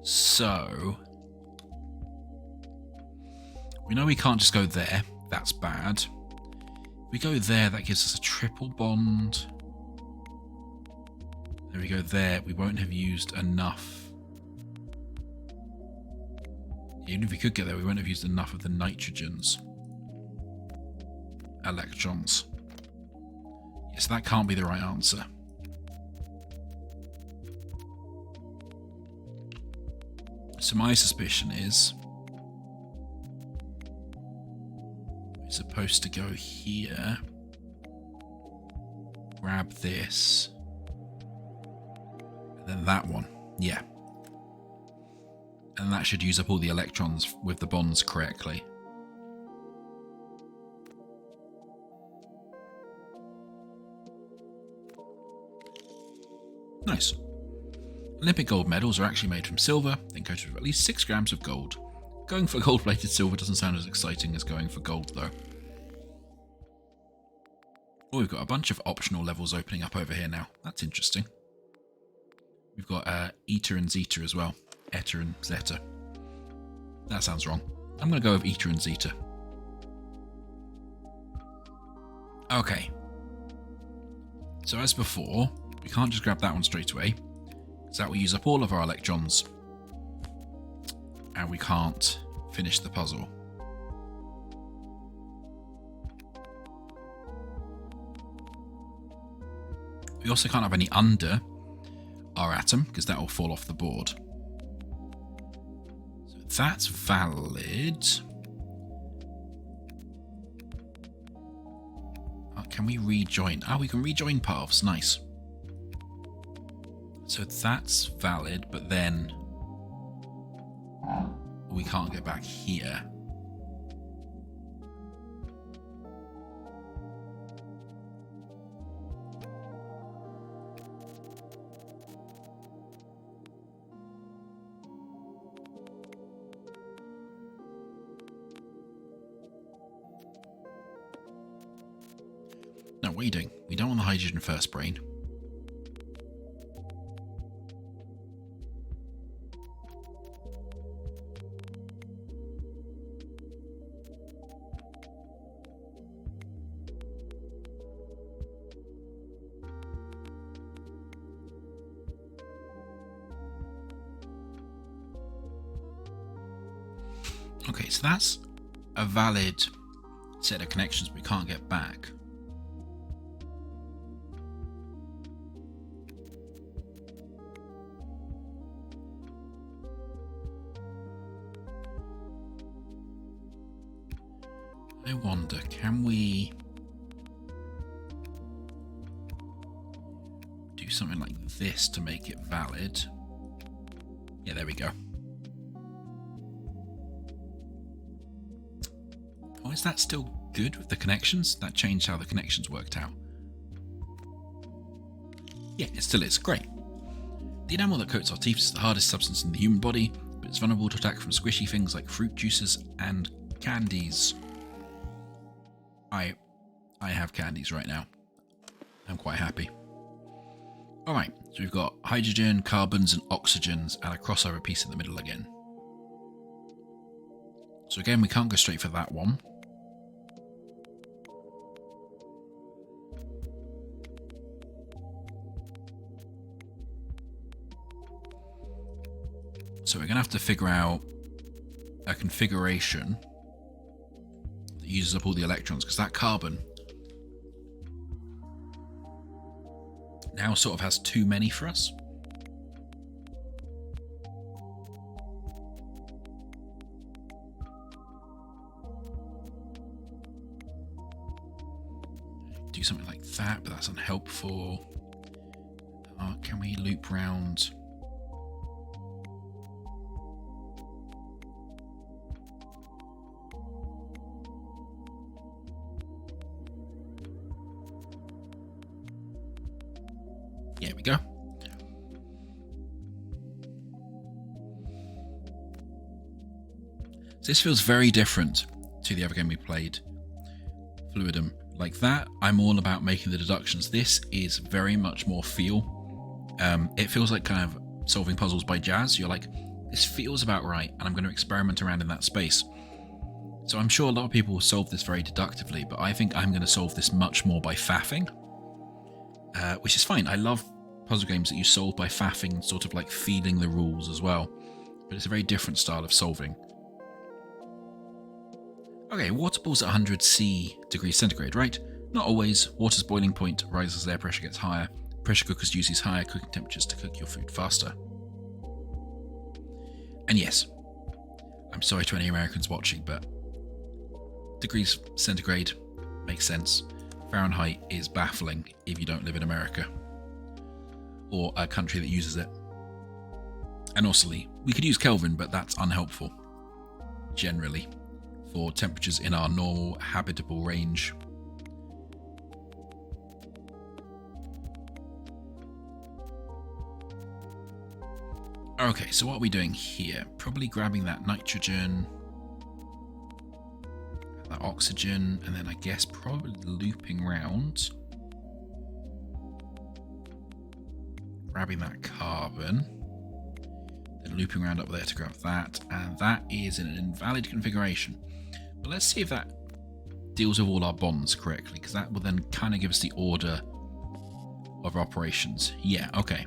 So, we know we can't just go there, that's bad. If we go there, that gives us a triple bond. There we go there, we won't have used enough. Even if we could get there, we won't have used enough of the nitrogens. Electrons. Yes, that can't be the right answer. So my suspicion is we're supposed to go here, grab this, and then that one. Yeah. And that should use up all the electrons with the bonds correctly. Nice. Olympic gold medals are actually made from silver, then coated with at least 6 grams of gold. Going for gold-plated silver doesn't sound as exciting as going for gold, though. Oh, we've got a bunch of optional levels opening up over here now. That's interesting. We've got Eta and Zeta as well. Eta and Zeta. That sounds wrong. I'm going to go with Eta and Zeta. Okay. So as before, we can't just grab that one straight away, because that will use up all of our electrons. And we can't finish the puzzle. We also can't have any under our atom, because that will fall off the board. So that's valid. Can we rejoin? Oh, we can rejoin paths. Nice. So that's valid, but then we can't get back here. What are you doing? We don't want the hydrogen first, brain. Okay, so that's a valid set of connections we can't get back. I wonder, can we do something like this to make it valid? Yeah, there we go. Oh, is that still good with the connections? That changed how the connections worked out. Yeah, it still is. Great. The enamel that coats our teeth is the hardest substance in the human body, but it's vulnerable to attack from squishy things like fruit juices and candies. I have candies right now. I'm quite happy. Alright, so we've got hydrogen, carbons and oxygens and a crossover piece in the middle again. So again, we can't go straight for that one. So we're going to have to figure out a configuration that uses up all the electrons, because that carbon now sort of has too many for us. Do something like that, but that's unhelpful. Can we loop round? There we go. So this feels very different to the other game we played, Fluidum. Like that, I'm all about making the deductions. This is very much more feel. It feels like kind of solving puzzles by jazz. You're like, this feels about right, and I'm going to experiment around in that space. So I'm sure a lot of people will solve this very deductively, but I think I'm going to solve this much more by faffing. Which is fine. I love puzzle games that you solve by faffing and sort of like feeling the rules as well. But it's a very different style of solving. Okay, water boils at 100 degrees centigrade, right? Not always. Water's boiling point rises as air pressure gets higher. Pressure cookers use these higher cooking temperatures to cook your food faster. And yes, I'm sorry to any Americans watching, but degrees centigrade makes sense. Fahrenheit is baffling if you don't live in America or a country that uses it. And also, we could use Kelvin, but that's unhelpful generally for temperatures in our normal habitable range. Okay, so what are we doing here? Probably grabbing that nitrogen, that oxygen, and then I guess probably looping round, grabbing that carbon, then looping around up there to grab that, and that is in an invalid configuration. But let's see if that deals with all our bonds correctly, because that will then kind of give us the order of operations. Yeah, okay.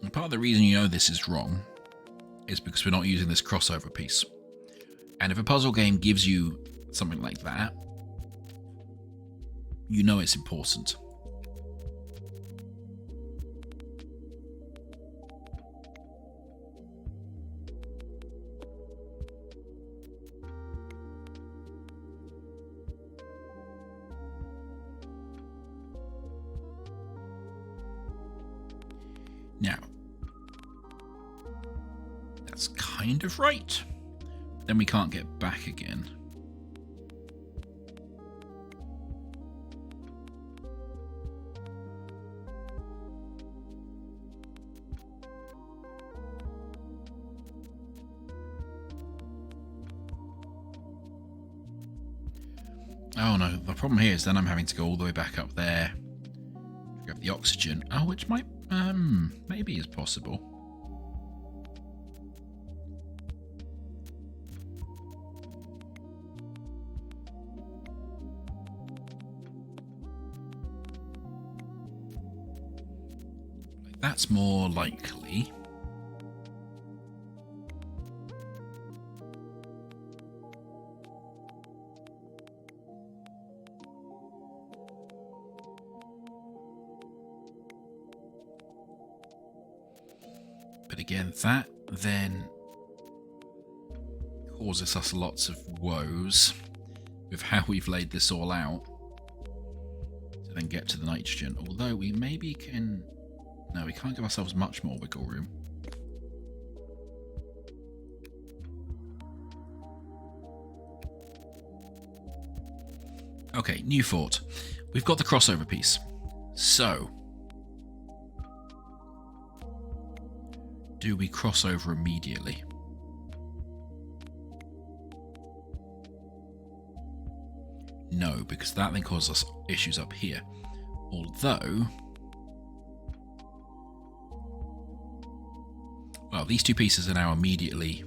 And part of the reason you know this is wrong is because we're not using this crossover piece. And if a puzzle game gives you something like that, you know it's important. Now, that's kind of right. Then we can't get back again. Oh no, the problem here is then I'm having to go all the way back up there to grab the oxygen. Oh, which might, maybe is possible. That's more likely. But again, that then causes us lots of woes with how we've laid this all out to then get to the nitrogen. Although we maybe can... No, we can't give ourselves much more wiggle room. Okay, new thought. We've got the crossover piece. So, do we cross over immediately? No, because that then causes us issues up here. Although, well, these two pieces are now immediately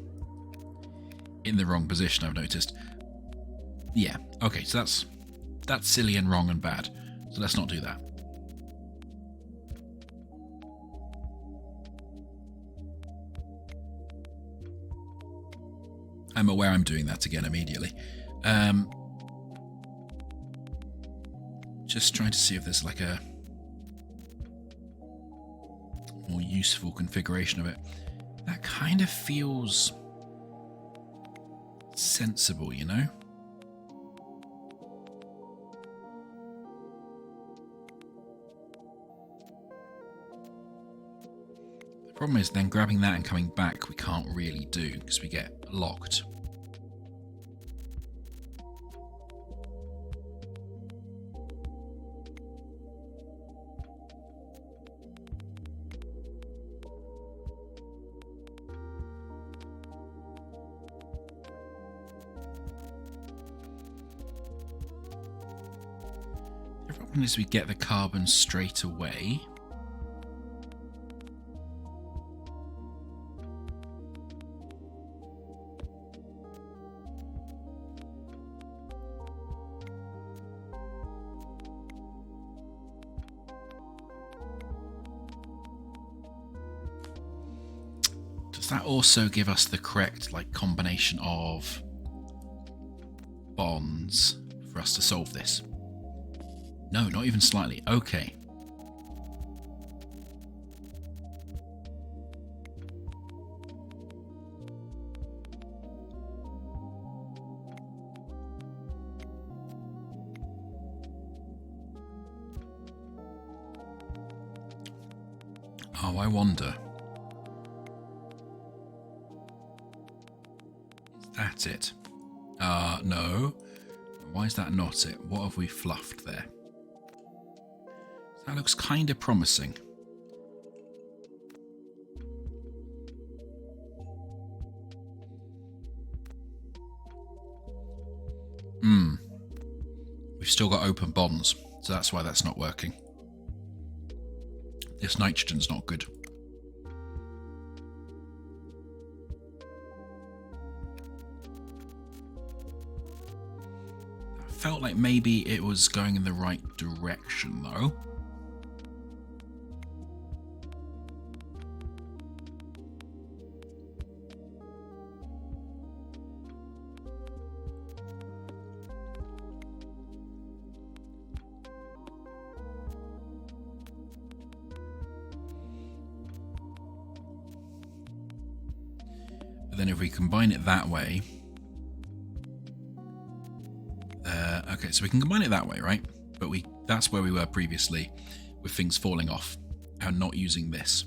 in the wrong position, I've noticed. Yeah, okay, so that's silly and wrong and bad. So let's not do that. I'm aware I'm doing that again immediately. Just trying to see if there's like a more useful configuration of it. That kind of feels sensible, you know? The problem is then grabbing that and coming back we can't really do because we get locked. The problem is we get the carbon straight away. Does that also give us the correct combination of bonds for us to solve this? No, not even slightly. Okay. Oh, I wonder. Is that it? No. Why is that not it? What have we fluffed there? That looks kind of promising. We've still got open bonds, so that's why that's not working. This nitrogen's not good. I felt like maybe it was going in the right direction, though. But then if we combine it that way... okay, so we can combine it that way, right? But that's where we were previously with things falling off and not using this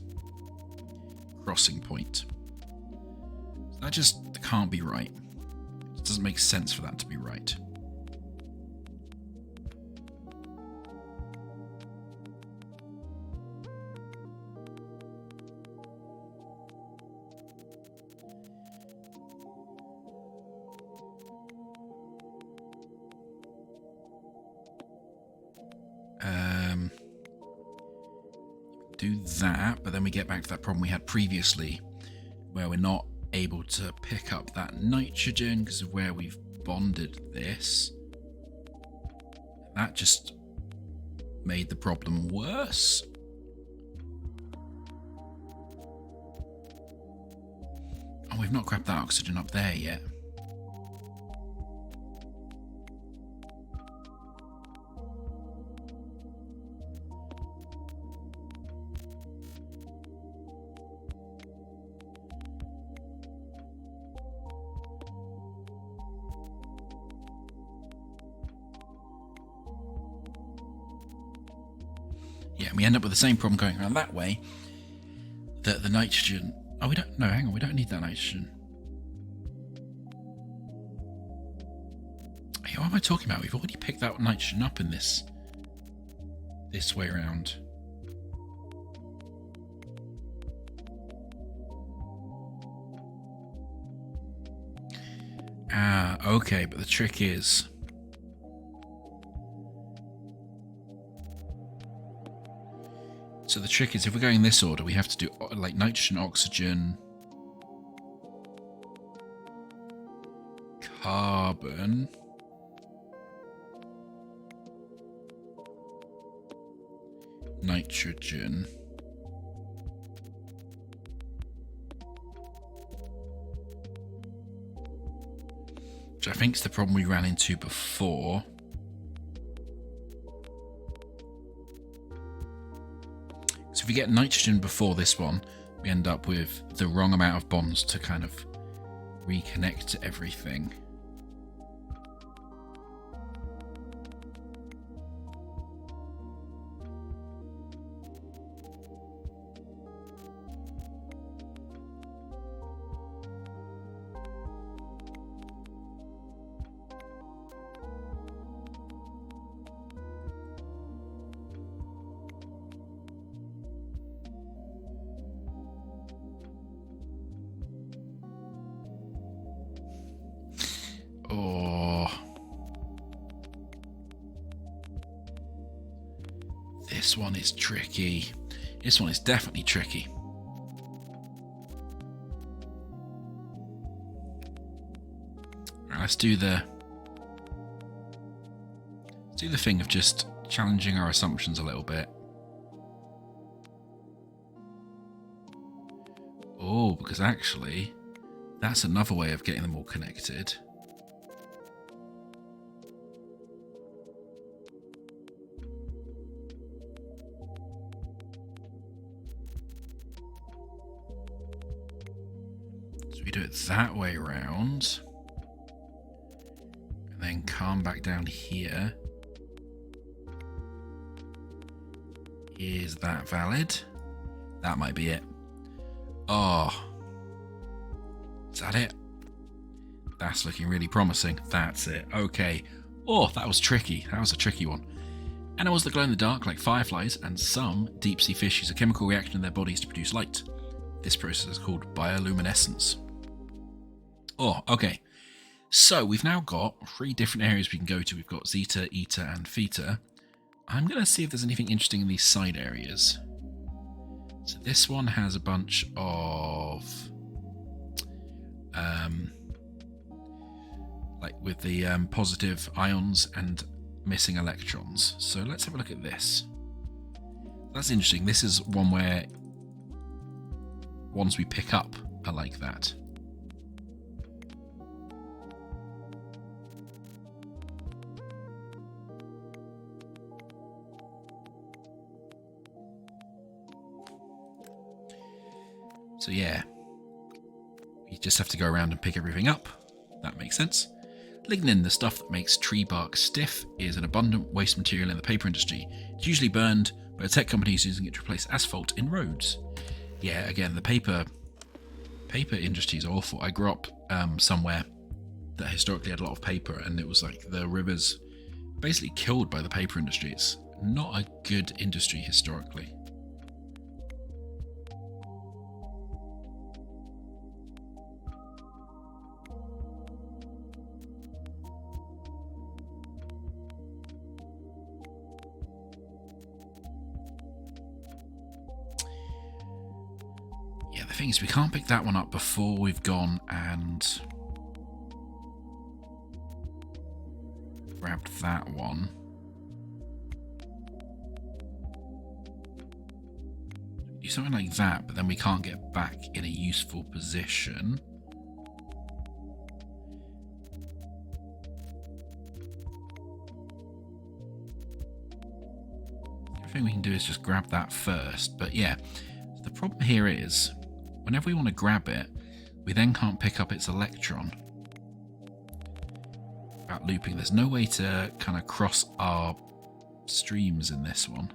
crossing point. So that just can't be right. It doesn't make sense for that to be right. Do that, but then we get back to that problem we had previously where we're not able to pick up that nitrogen because of where we've bonded this. That just made the problem worse. Oh, we've not grabbed that oxygen up there yet. Yeah, and we end up with the same problem going around that way. That the nitrogen... Oh, we don't... No, hang on, we don't need that nitrogen. Hey, what am I talking about? We've already picked that nitrogen up in this way around. Ah, okay, but the trick is... So the trick is, if we're going in this order, we have to do like nitrogen, oxygen, carbon, nitrogen, which I think is the problem we ran into before. So if we get nitrogen before this one, we end up with the wrong amount of bonds to kind of reconnect to everything. This one is tricky. This one is definitely tricky. Right, let's do the thing of just challenging our assumptions a little bit. Oh, because actually, that's another way of getting them all connected. We do it that way round, and then come back down here. Is that valid? That might be it. Oh, is that it? That's looking really promising. That's it. Okay. Oh, that was tricky. That was a tricky one. Animals that glow in the dark, like fireflies and some deep-sea fish, use a chemical reaction in their bodies to produce light. This process is called bioluminescence. Oh, okay. So we've now got 3 different areas we can go to. We've got zeta, eta, and theta. I'm going to see if there's anything interesting in these side areas. So this one has a bunch of... like with the positive ions and missing electrons. So let's have a look at this. That's interesting. This is one where ones we pick up are like that. So yeah, you just have to go around and pick everything up. That makes sense. Lignin, the stuff that makes tree bark stiff, is an abundant waste material in the paper industry. It's usually burned, but a tech company is using it to replace asphalt in roads. Yeah, again, the paper industry is awful. I grew up somewhere that historically had a lot of paper, and it was like the rivers basically killed by the paper industry. It's not a good industry historically. The thing is, we can't pick that one up before we've gone and grabbed that one. Do something like that, but then we can't get back in a useful position. The thing we can do is just grab that first, but yeah, the problem here is whenever we want to grab it, we then can't pick up its electron. About looping, there's no way to kind of cross our streams in this one.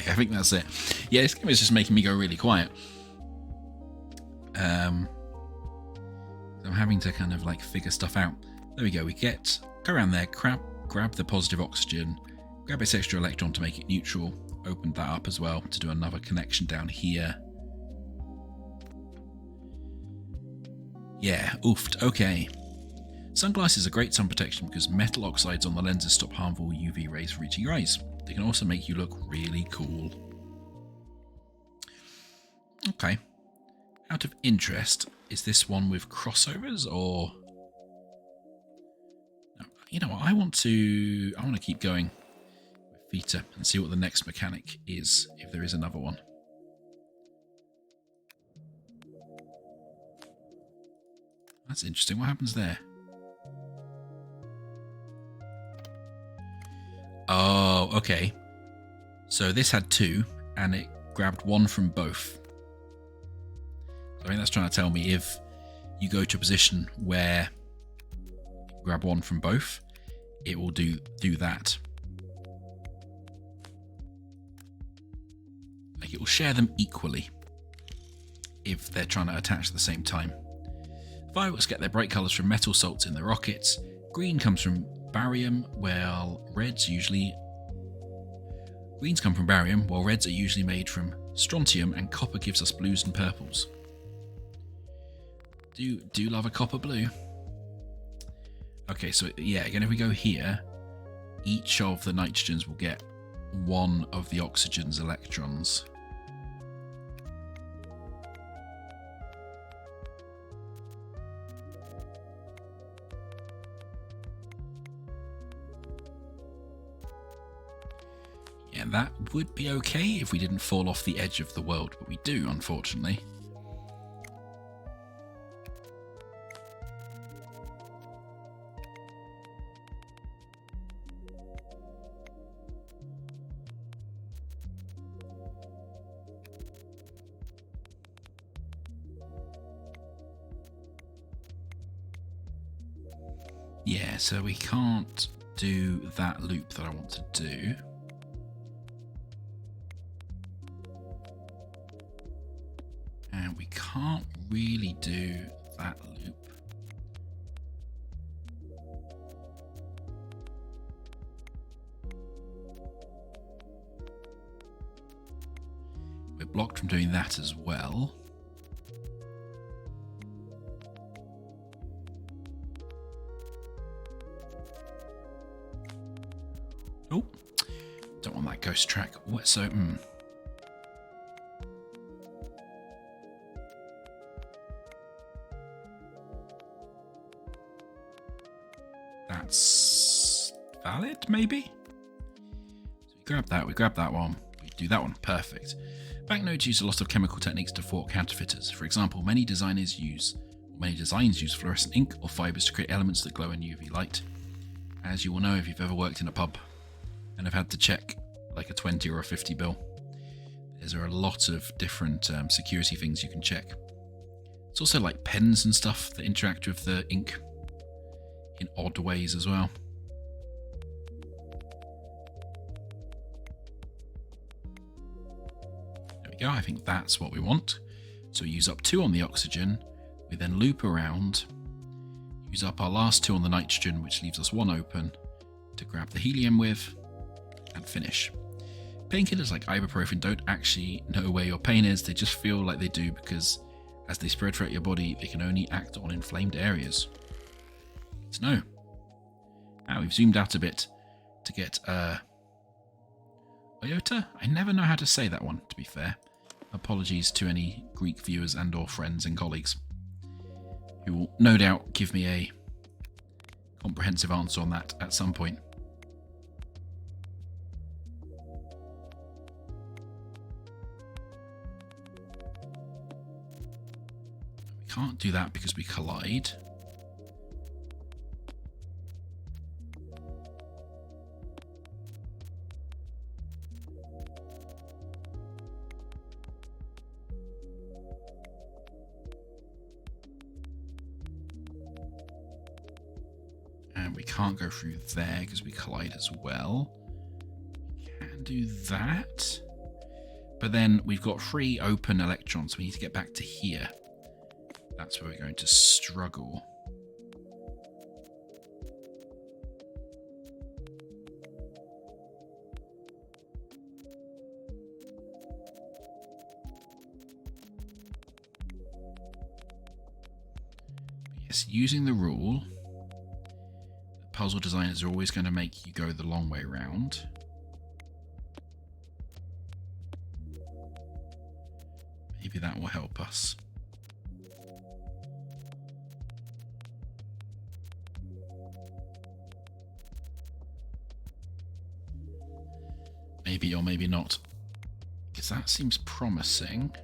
I think that's it. Yeah, this game is just making me go really quiet. I'm having to kind of like figure stuff out. There we go. We go around there, grab the positive oxygen, grab its extra electron to make it neutral, open that up as well to do another connection down here. Yeah, oofed. Okay. Sunglasses are great sun protection because metal oxides on the lenses stop harmful UV rays from reaching your eyes. They can also make you look really cool. Okay. Out of interest, is this one with crossovers or... You know what, I want to keep going with Vita and see what the next mechanic is, if there is another one. That's interesting. What happens there? Oh, okay. So this had two, and it grabbed one from both. So I think that's trying to tell me if you go to a position where you grab one from both, it will do that. Like it will share them equally if they're trying to attach at the same time. Fireworks get their bright colours from metal salts in the rockets. Green comes from barium, while greens come from barium, while reds are usually made from strontium, and copper gives us blues and purples. Do love a copper blue. Okay, so yeah, again, if we go here, each of the nitrogens will get one of the oxygen's electrons. Yeah, that would be okay if we didn't fall off the edge of the world, but we do, unfortunately. Yeah, so we can't do that loop that I want to do. And we can't really do that loop. We're blocked from doing that as well. Oh, don't want that ghost track. So, That's valid, maybe? So we grab that one, we do that one, perfect. Banknotes use a lot of chemical techniques to thwart counterfeiters. For example, many designs use fluorescent ink or fibers to create elements that glow in UV light. As you will know if you've ever worked in a pub and have had to check like a 20 or a 50 bill, there are a lot of different security things you can check. It's also like pens and stuff that interact with the ink in odd ways as well. There we go, I think that's what we want. So we use up 2 on the oxygen, we then loop around, use up our last 2 on the nitrogen, which leaves us 1 open to grab the helium with, and finish. Painkillers like ibuprofen don't actually know where your pain is, they just feel like they do because as they spread throughout your body, they can only act on inflamed areas. So no. Now we've zoomed out a bit to get iota? I never know how to say that one, to be fair. Apologies to any Greek viewers and or friends and colleagues who will no doubt give me a comprehensive answer on that at some point. We can't do that because we collide. We can't go through there because we collide as well. We can do that. But then we've got 3 open electrons. We need to get back to here. That's where we're going to struggle. Yes, using the rule, puzzle designers are always going to make you go the long way round. Maybe that will help us. Maybe or maybe not, because that seems promising.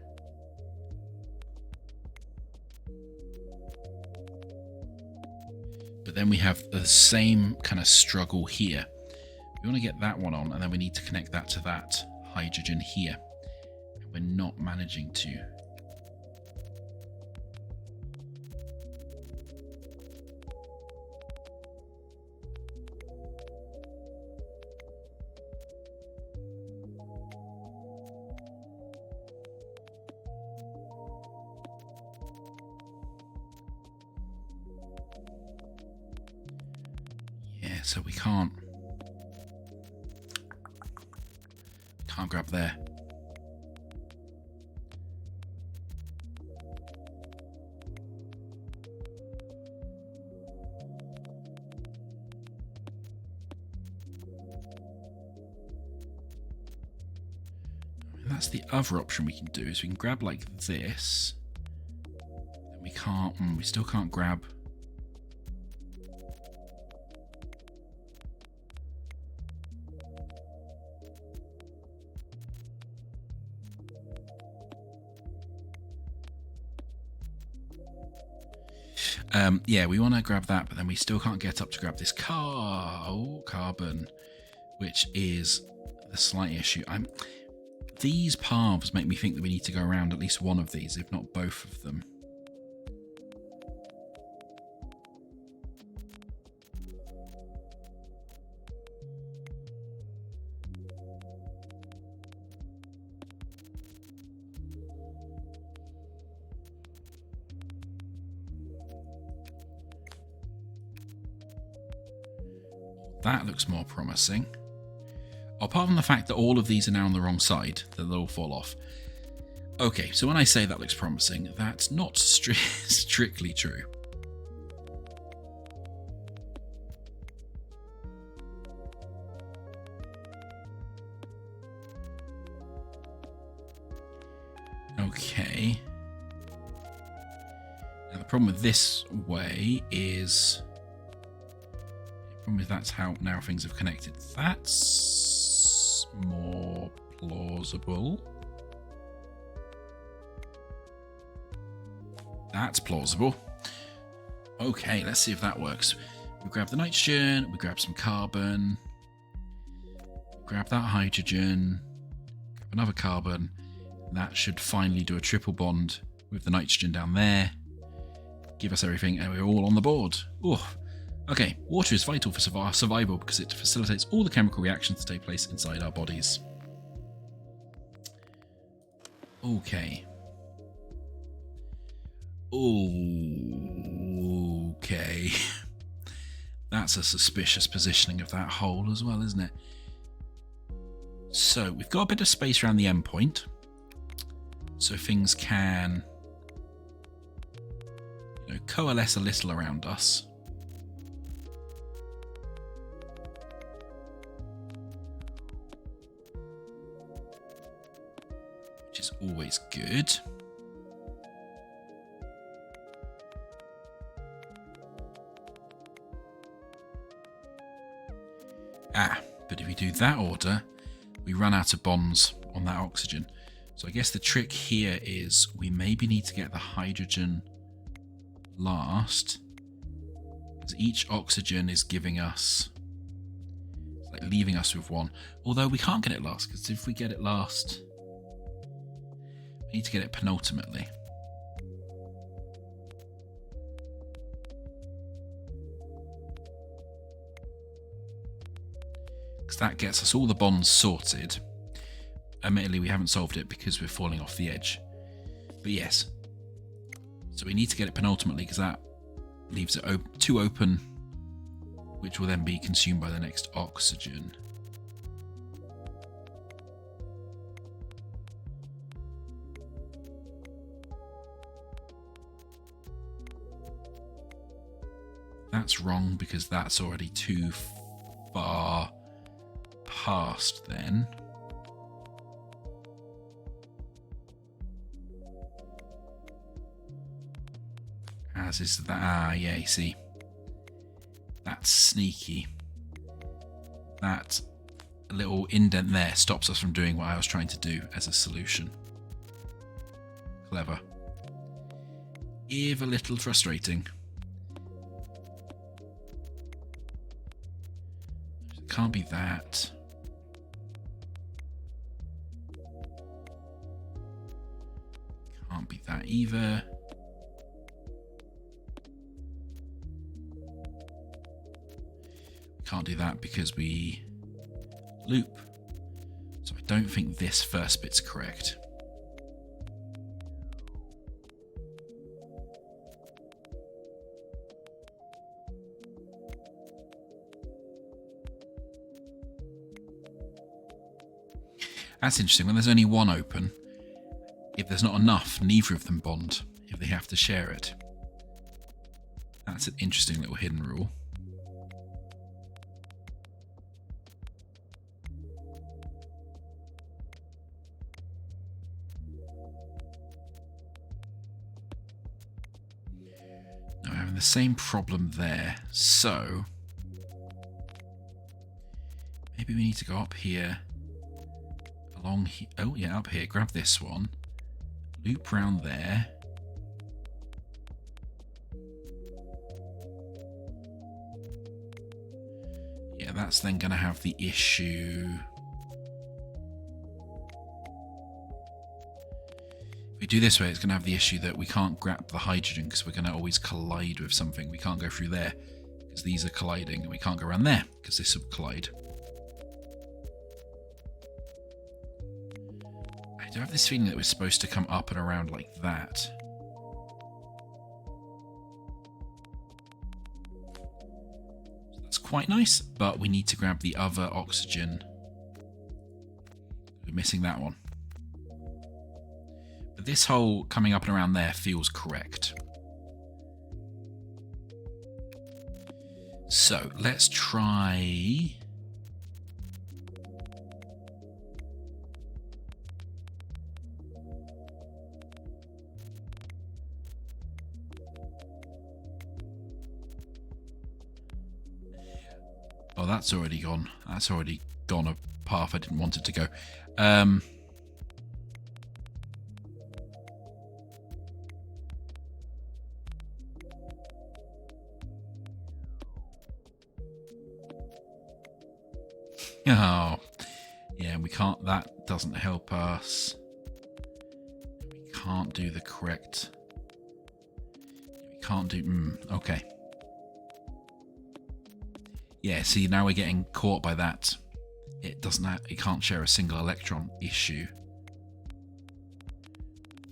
But then we have the same kind of struggle here. We want to get that one on, and then we need to connect that to that hydrogen here. And we're not managing to. So we can't grab there. And that's the other option we can do, is we can grab like this. Then we can't, we still can't grab. Yeah, we want to grab that, but then we still can't get up to grab this carbon, which is the slight issue. These paths make me think that we need to go around at least one of these, if not both of them. That looks more promising. Apart from the fact that all of these are now on the wrong side, that they'll all fall off. Okay, so when I say that looks promising, that's not strictly true. Okay. Now the problem with this way is... that's how now things have connected. That's more plausible. That's plausible. Okay, let's see if that works. We grab the nitrogen, we grab some carbon, grab that hydrogen, grab another carbon. That should finally do a triple bond with the nitrogen down there. Give us everything, and we're all on the board. Oh. Okay, water is vital for our survival because it facilitates all the chemical reactions that take place inside our bodies. Okay. Okay. That's a suspicious positioning of that hole as well, isn't it? So, we've got a bit of space around the endpoint. So things can, coalesce a little around us. Which is always good. But if we do that order, we run out of bonds on that oxygen. So I guess the trick here is we maybe need to get the hydrogen last, because each oxygen is giving us, it's like leaving us with one. Although we can't get it last, because if we get it last, we need to get it penultimately. Because that gets us all the bonds sorted. admittedly we haven't solved it because we're falling off the edge. But yes. So we need to get it penultimately because that leaves it too open, which will then be consumed by the next oxygen. That's wrong because that's already too far past then. As is that, yeah, you see. That's sneaky. That little indent there stops us from doing what I was trying to do as a solution. Clever. If a little frustrating. It can't be that. Can't be that either. Can't do that because we loop. So I don't think this first bit's correct. That's interesting. When there's only one open, if there's not enough, neither of them bond if they have to share it. That's an interesting little hidden rule. Now we're having the same problem there, so maybe we need to go up here, along here. Oh yeah, up here, grab this one, loop round there. Yeah, that's then going to have the issue. If we do this way, it's going to have the issue that we can't grab the hydrogen because we're going to always collide with something. We can't go through there because these are colliding, and we can't go around there because this will collide. I do have this feeling that we're supposed to come up and around like that. Quite nice, but we need to grab the other oxygen. We're missing that one. But this whole coming up and around there feels correct. So let's try. Oh, that's already gone. That's already gone a path I didn't want it to go. Oh, yeah, we can't. That doesn't help us. We can't do the correct. We can't do. Okay. Yeah, see, now we're getting caught by that. It can't share a single electron issue.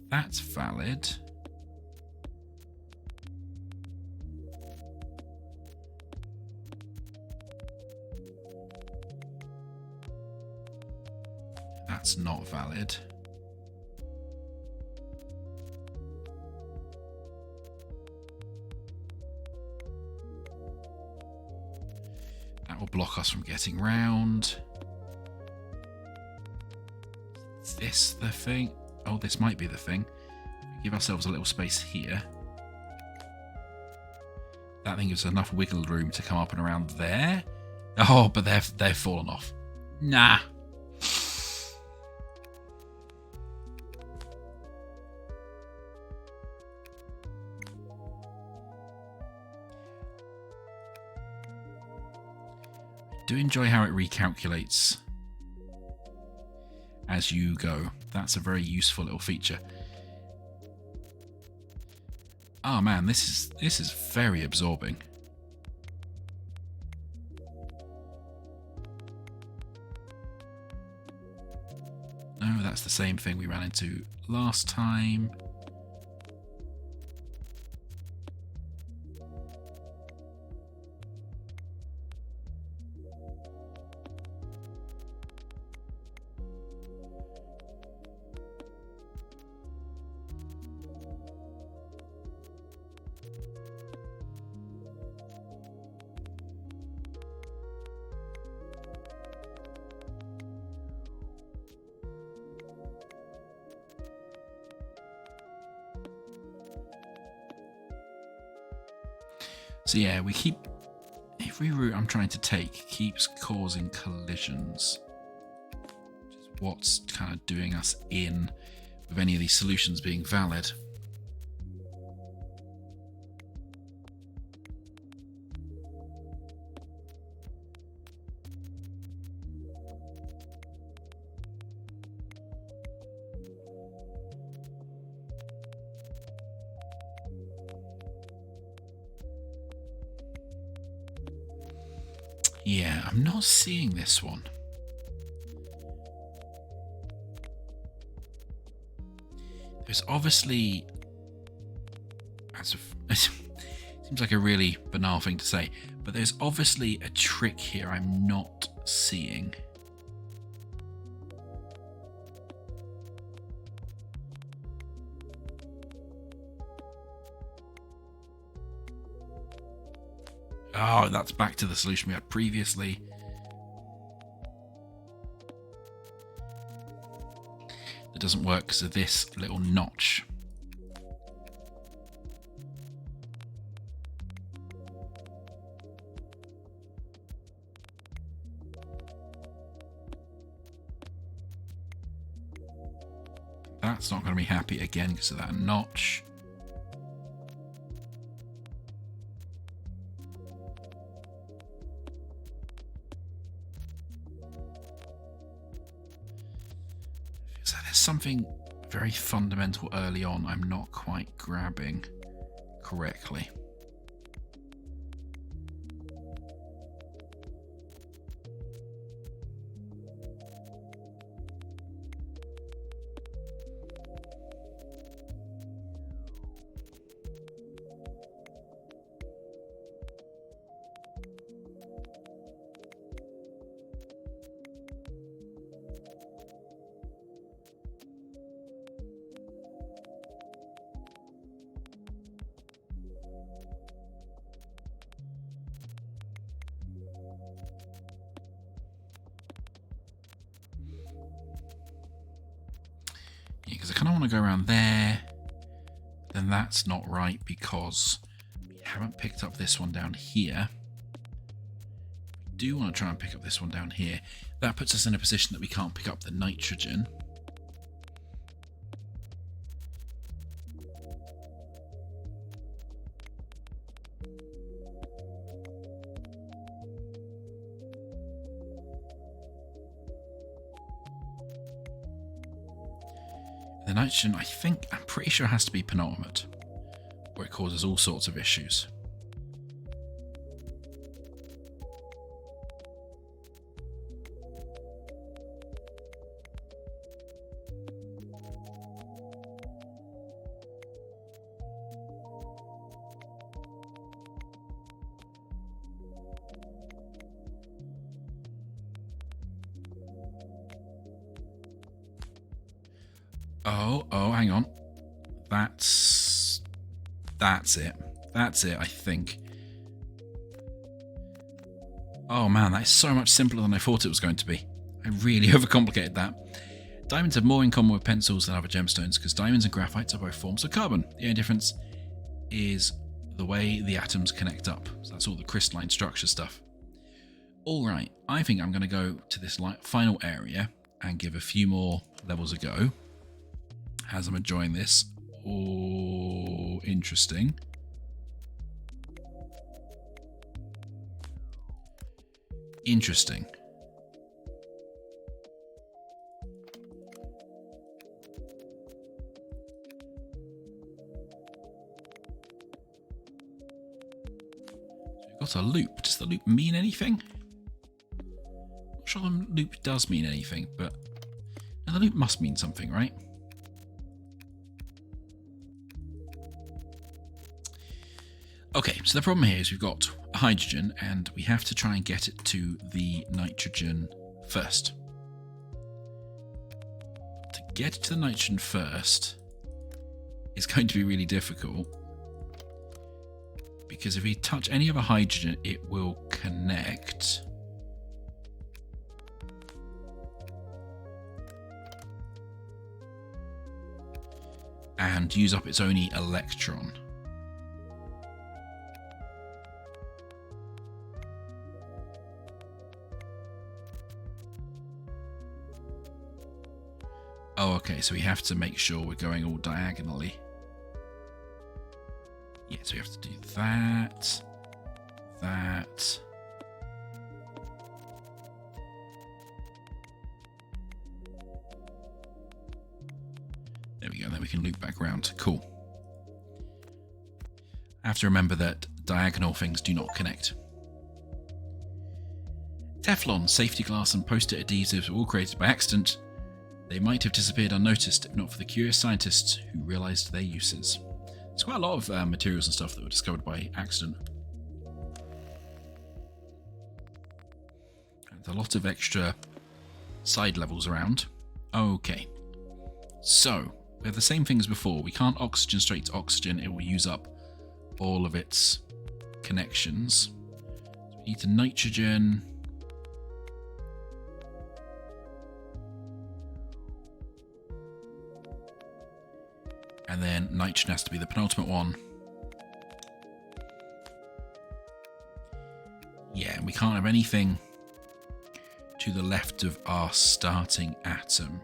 That's valid. That's not valid. That will block us from getting round. Is this the thing? Oh, this might be the thing. Give ourselves a little space here. That thing gives enough wiggle room to come up and around there. Oh, but they've fallen off. Nah. I do enjoy how it recalculates as you go. That's a very useful little feature. Oh man, this is very absorbing. No, whether that's the same thing we ran into last time. So yeah, we keep, every route I'm trying to take keeps causing collisions, which is what's kind of doing us in with any of these solutions being valid. Yeah, I'm not seeing this one. There's obviously, it seems like a really banal thing to say, but there's obviously a trick here I'm not seeing. Oh, that's back to the solution we had previously. That doesn't work because of this little notch. That's not going to be happy again because of that notch. So there's something very fundamental early on I'm not quite grabbing correctly. Because I kind of want to go around there, then that's not right because we haven't picked up this one down here. We do want to try and pick up this one down here. That puts us in a position that we can't pick up the nitrogen. The nitrogen, I'm pretty sure has to be penultimate, or it causes all sorts of issues. Oh, hang on. That's it. That's it, I think. Oh man, that is so much simpler than I thought it was going to be. I really overcomplicated that. Diamonds have more in common with pencils than other gemstones because diamonds and graphites are both forms of carbon. The only difference is the way the atoms connect up. So that's all the crystalline structure stuff. Alright, I think I'm going to go to this final area and give a few more levels a go. As I'm enjoying this. Oh, interesting. Interesting. So we've got a loop. Does the loop mean anything? I'm not sure the loop does mean anything, but Now the loop must mean something, right? Okay, so the problem here is we've got a hydrogen and we have to try and get it to the nitrogen first. To get it to the nitrogen first is going to be really difficult, because if we touch any other hydrogen, it will connect. And use up its only electron. Oh, okay, so we have to make sure we're going all diagonally. Yeah, so we have to do that, that. There we go, then we can loop back around. Cool. I have to remember that diagonal things do not connect. Teflon, safety glass, and post-it adhesives were all created by accident. They might have disappeared unnoticed if not for the curious scientists who realised their uses. There's quite a lot of materials and stuff that were discovered by accident. And a lot of extra side levels around. Okay. So, we have the same thing as before. We can't oxygen straight to oxygen. It will use up all of its connections. So we need to nitrogen. And then nitrogen has to be the penultimate one. Yeah, and we can't have anything to the left of our starting atom.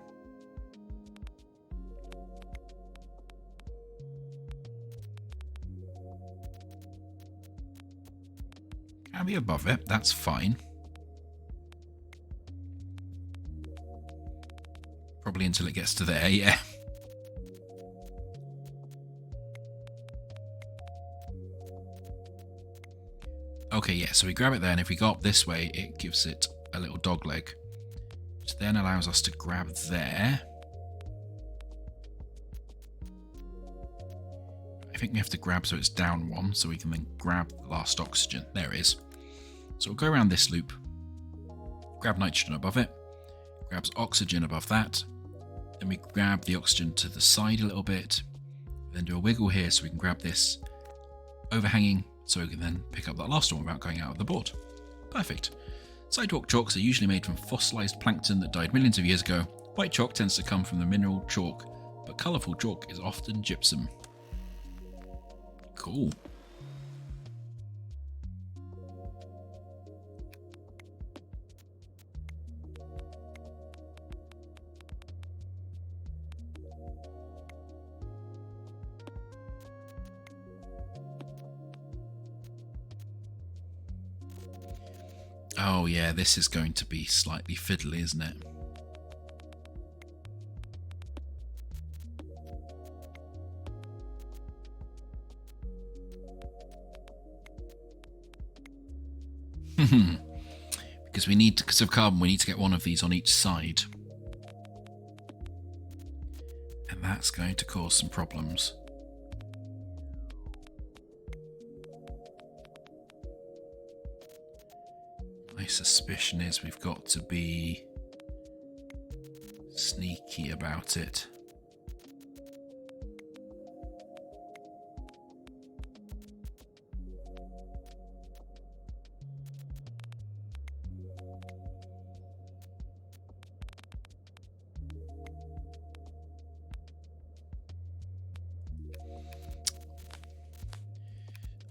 Can be above it, that's fine. Probably until it gets to there, yeah. Okay, yeah, so we grab it there, and if we go up this way, it gives it a little dog leg, which then allows us to grab there. I think we have to grab so it's down one, so we can then grab the last oxygen. There it is. So we'll go around this loop, grab nitrogen above it, grabs oxygen above that, then we grab the oxygen to the side a little bit, then do a wiggle here so we can grab this overhanging, so we can then pick up that last one without going out of the board. Perfect. Sidewalk chalks are usually made from fossilised plankton that died millions of years ago. White chalk tends to come from the mineral chalk, but colourful chalk is often gypsum. Cool. Oh yeah, this is going to be slightly fiddly, isn't it? Because of carbon, we need to get one of these on each side. And that's going to cause some problems. My suspicion is we've got to be sneaky about it.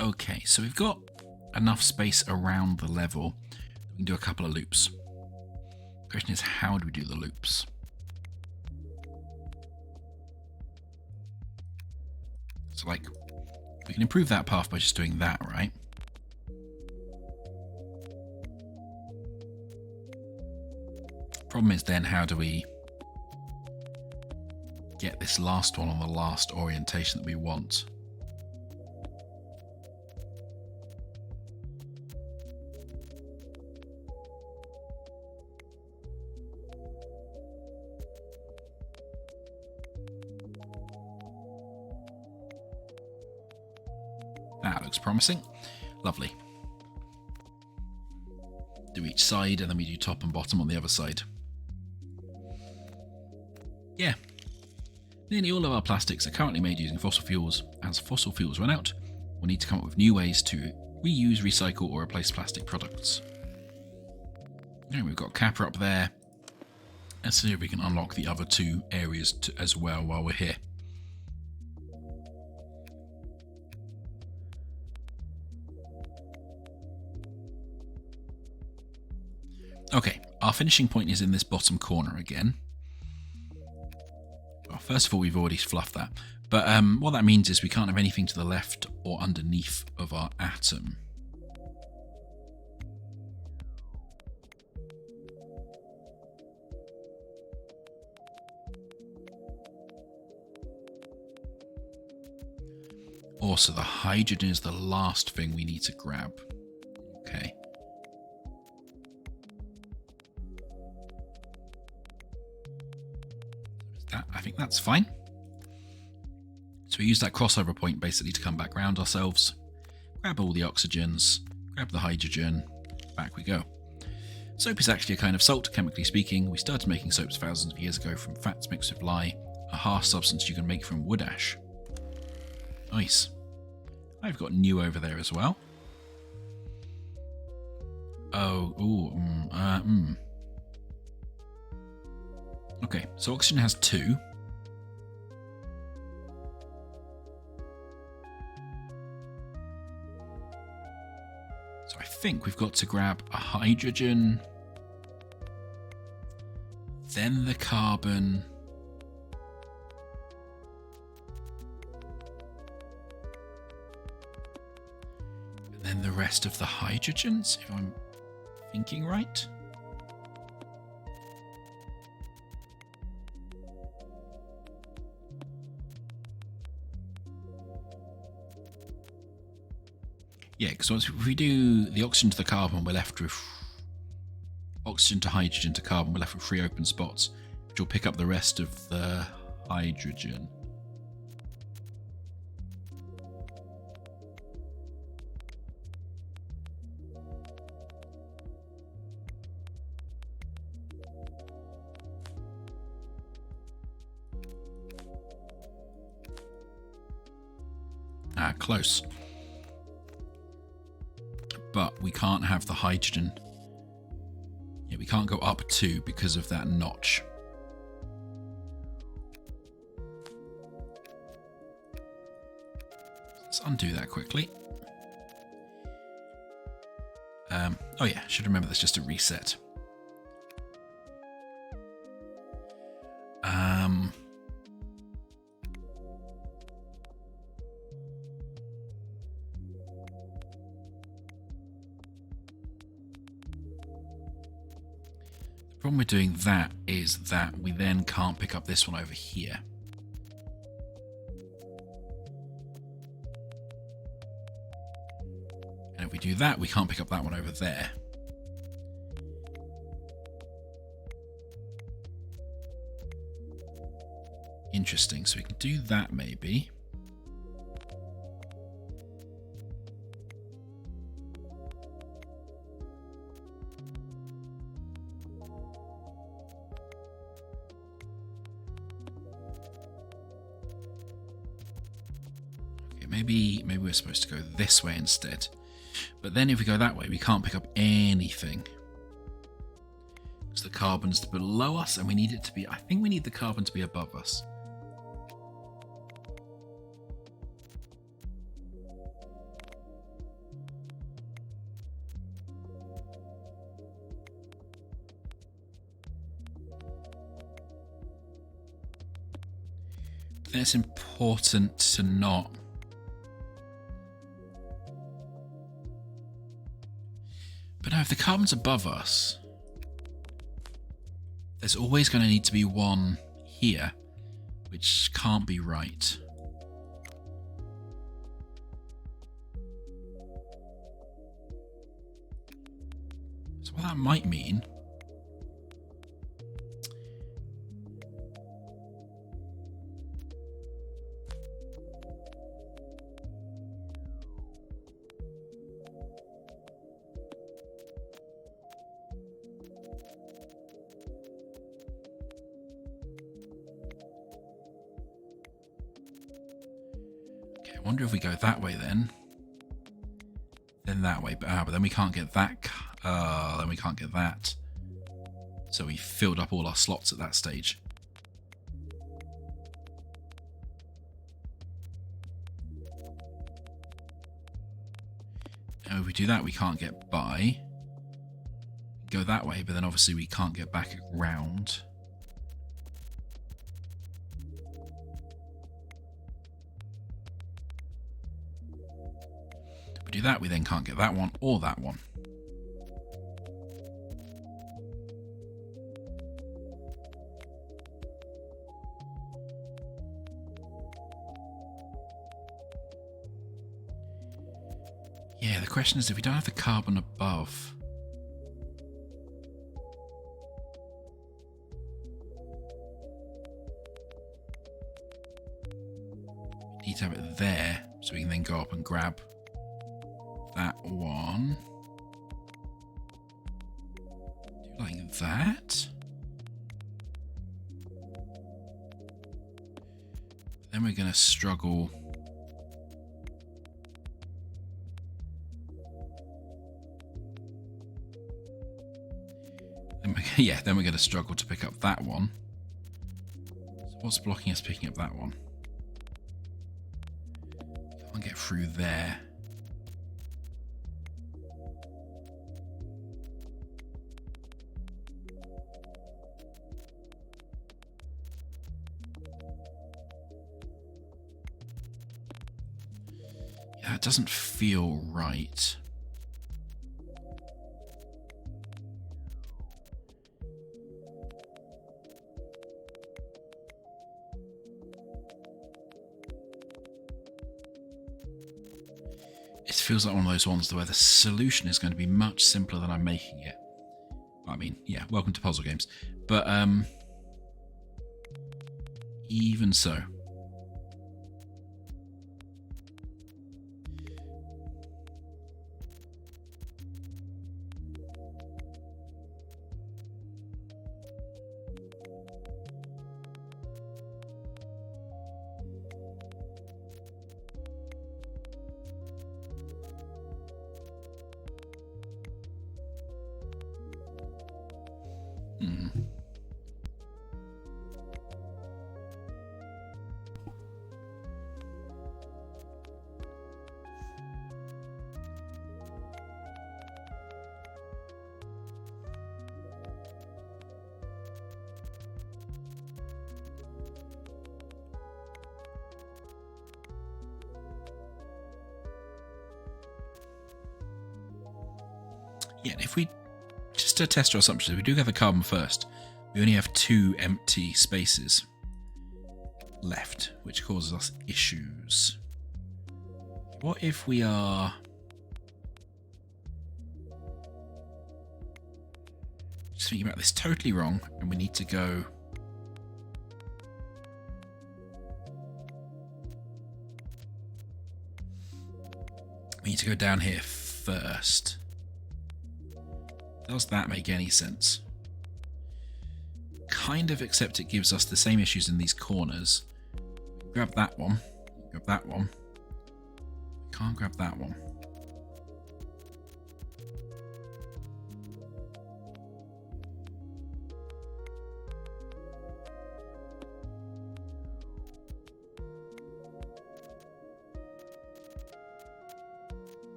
Okay, so we've got enough space around the level. We can do a couple of loops. The question is, how do we do the loops? So, like, we can improve that path by just doing that, right? Problem is then, how do we get this last one on the last orientation that we want? That looks promising. Lovely. Do each side, and then we do top and bottom on the other side. Yeah. Nearly all of our plastics are currently made using fossil fuels. As fossil fuels run out, we'll need to come up with new ways to reuse, recycle, or replace plastic products. And we've got Kappa up there. Let's see if we can unlock the other two areas as well while we're here. Okay, our finishing point is in this bottom corner again. Well, first of all, we've already fluffed that. But what that means is we can't have anything to the left or underneath of our atom. Also, the hydrogen is the last thing we need to grab. Okay. I think that's fine. So we use that crossover point basically to come back round ourselves, grab all the oxygens, grab the hydrogen, back we go. Soap is actually a kind of salt, chemically speaking. We started making soaps thousands of years ago from fats mixed with lye, a harsh substance you can make from wood ash. Nice. I've got new over there as well. Okay, so oxygen has 2. So I think we've got to grab a hydrogen, then the carbon, and then the rest of the hydrogens, if I'm thinking right. Yeah, because if we do the oxygen to the carbon, we're left with oxygen to hydrogen to carbon, we're left with 3 open spots, which will pick up the rest of the hydrogen. Ah, close. But we can't have the hydrogen. Yeah, we can't go up 2 because of that notch. Let's undo that quickly. Oh yeah, should remember that's just a reset. The problem with doing that is that we then can't pick up this one over here. And if we do that, we can't pick up that one over there. Interesting, so we can do that maybe. Maybe we're supposed to go this way instead. But then if we go that way, we can't pick up anything. Because the carbon's below us and we need it to be... I think we need the carbon to be above us. Then it's important to not... But no, if the carbon's above us, there's always going to need to be one here, which can't be right. So what that might mean... I wonder if we go that way then that way, but then we can't get that. Then we can't get that. So we filled up all our slots at that stage. Now if we do that, we can't get by. Go that way, but then obviously we can't get back around. If we do that, we then can't get that one or that one. Yeah, the question is if we don't have the carbon above. We need to have it there so we can then go up and grab that one. Do like that. Then we're going to struggle. Then we're going to struggle to pick up that one. So what's blocking us picking up that one? Can't get through there. Yeah, it doesn't feel right. It feels like one of those ones where the solution is going to be much simpler than I'm making it. I mean, yeah, welcome to puzzle games. But, even so. Yeah, if we, just to test our assumptions, if we do get the carbon first, we only have 2 empty spaces left, which causes us issues. What if we are... just thinking about this totally wrong, and we need to go... we need to go down here first. Does that make any sense? Kind of, except it gives us the same issues in these corners. Grab that one. Grab that one. Can't grab that one.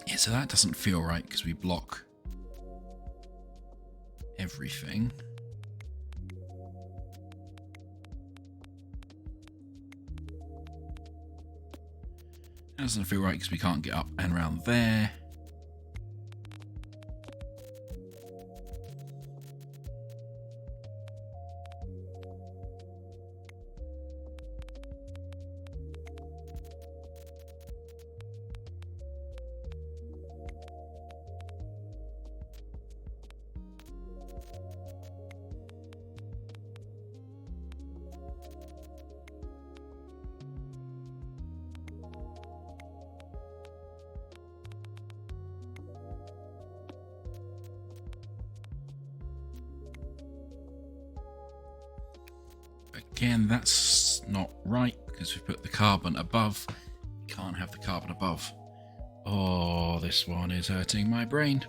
Yeah, so that doesn't feel right because we block everything. That doesn't feel right because we can't get up and around there. again, that's not right because we put the carbon above. Can't have the carbon above. Oh, this one is hurting my brain.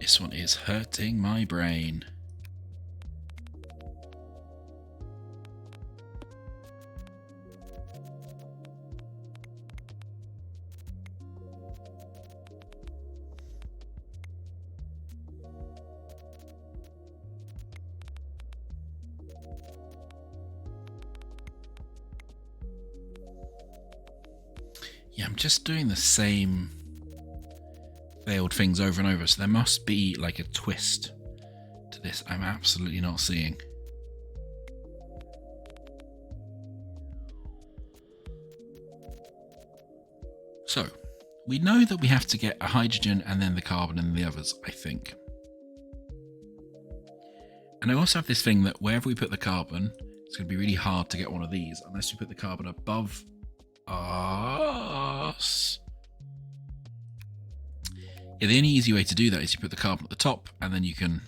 This one is hurting my brain. Yeah, I'm just doing the same failed things over and over, so there must be like a twist to this I'm absolutely not seeing. So, we know that we have to get a hydrogen and then the carbon and the others, I think. And I also have this thing that wherever we put the carbon, it's going to be really hard to get one of these unless we put the carbon above us. Yeah, the only easy way to do that is you put the carbon at the top and then you can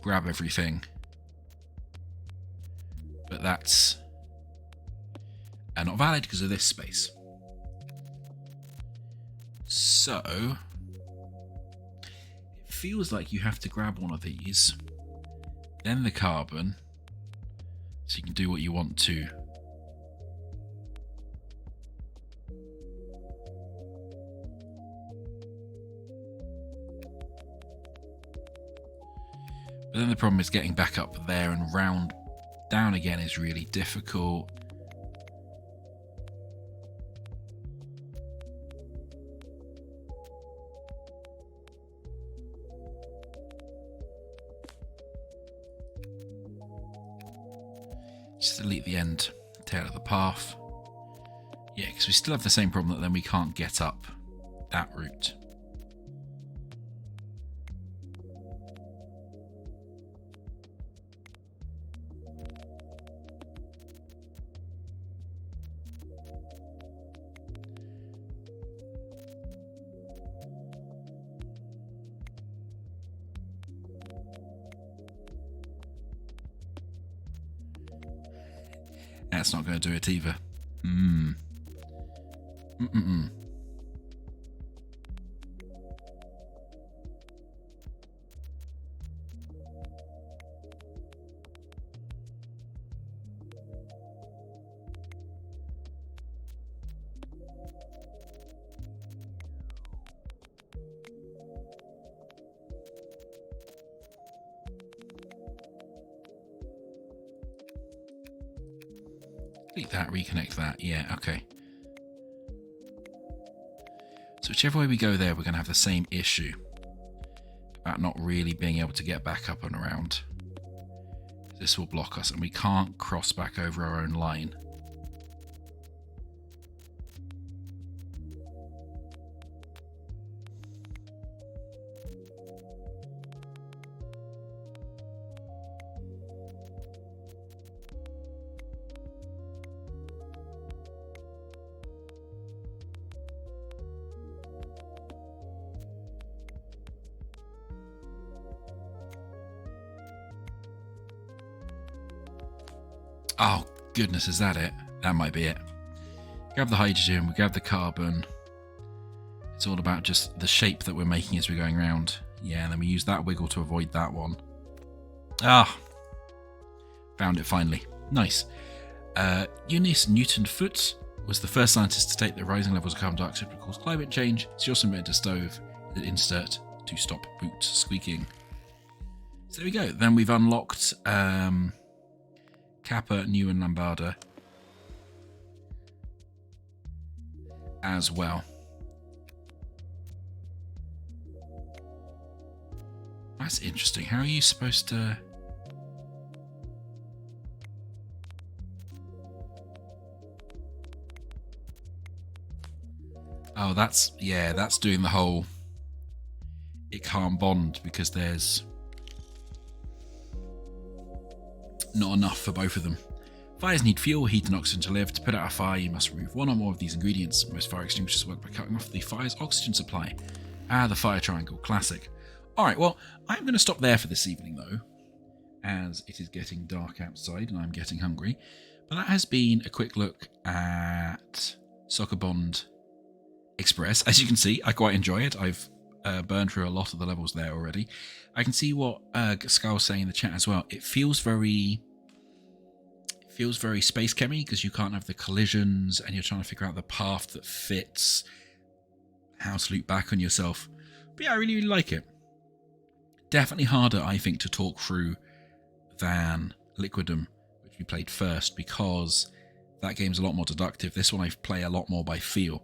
grab everything. But that's not valid because of this space. So it feels like you have to grab one of these, then the carbon, so you can do what you want to. But then the problem is getting back up there and round down again is really difficult. Just delete the end tail of the path. Yeah, because we still have the same problem that then we can't get up that route. That's not going to do it either. Delete that, reconnect that. Yeah, okay. So whichever way we go there, we're going to have the same issue about not really being able to get back up and around. This will block us and we can't cross back over our own line. Oh, goodness, is that it? That might be it. Grab the hydrogen, we grab the carbon. It's all about just the shape that we're making as we're going around. Yeah, and then we use that wiggle to avoid that one. Ah, found it finally. Nice. Eunice Newton-Foote was the first scientist to take the rising levels of carbon dioxide would cause climate change. She also invented a stove with an insert to stop boot squeaking. So there we go. Then we've unlocked Kappa, New and Lambada as well. That's interesting. How are you supposed to... Oh, that's doing the whole... It can't bond because there's not enough for both of them. Fires need fuel, heat and oxygen to live. To put out a fire, you must remove one or more of these ingredients. Most fire extinguishers work by cutting off the fire's oxygen supply. Ah, the fire triangle, classic. Alright, well, I'm going to stop there for this evening, though, as it is getting dark outside and I'm getting hungry. But that has been a quick look at Sokobond Express. As you can see, I quite enjoy it. I've burned through a lot of the levels there already. I can see what Scar was saying in the chat as well. It feels very space chemmy because you can't have the collisions and you're trying to figure out the path that fits, how to loop back on yourself. But yeah, I really, really like it. Definitely harder, I think, to talk through than Liquidum, which we played first, because that game's a lot more deductive. This one I play a lot more by feel.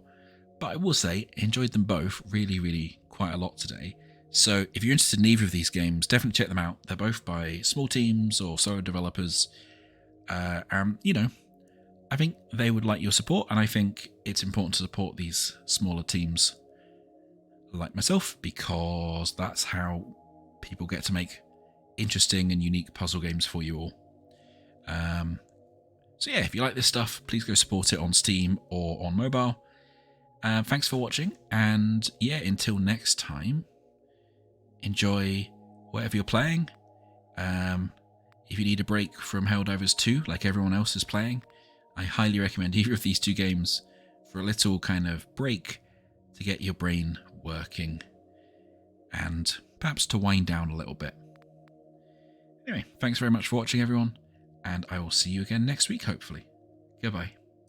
But I will say, enjoyed them both really, really quite a lot today. So if you're interested in either of these games, definitely check them out. They're both by small teams or solo developers. You know, I think they would like your support, and I think it's important to support these smaller teams like myself, because that's how people get to make interesting and unique puzzle games for you all. So yeah, if you like this stuff, please go support it on Steam or on mobile. Thanks for watching, and yeah, until next time, enjoy whatever you're playing. If you need a break from Helldivers 2, like everyone else is playing, I highly recommend either of these two games for a little kind of break to get your brain working and perhaps to wind down a little bit. Anyway, thanks very much for watching, everyone, and I will see you again next week, hopefully. Goodbye.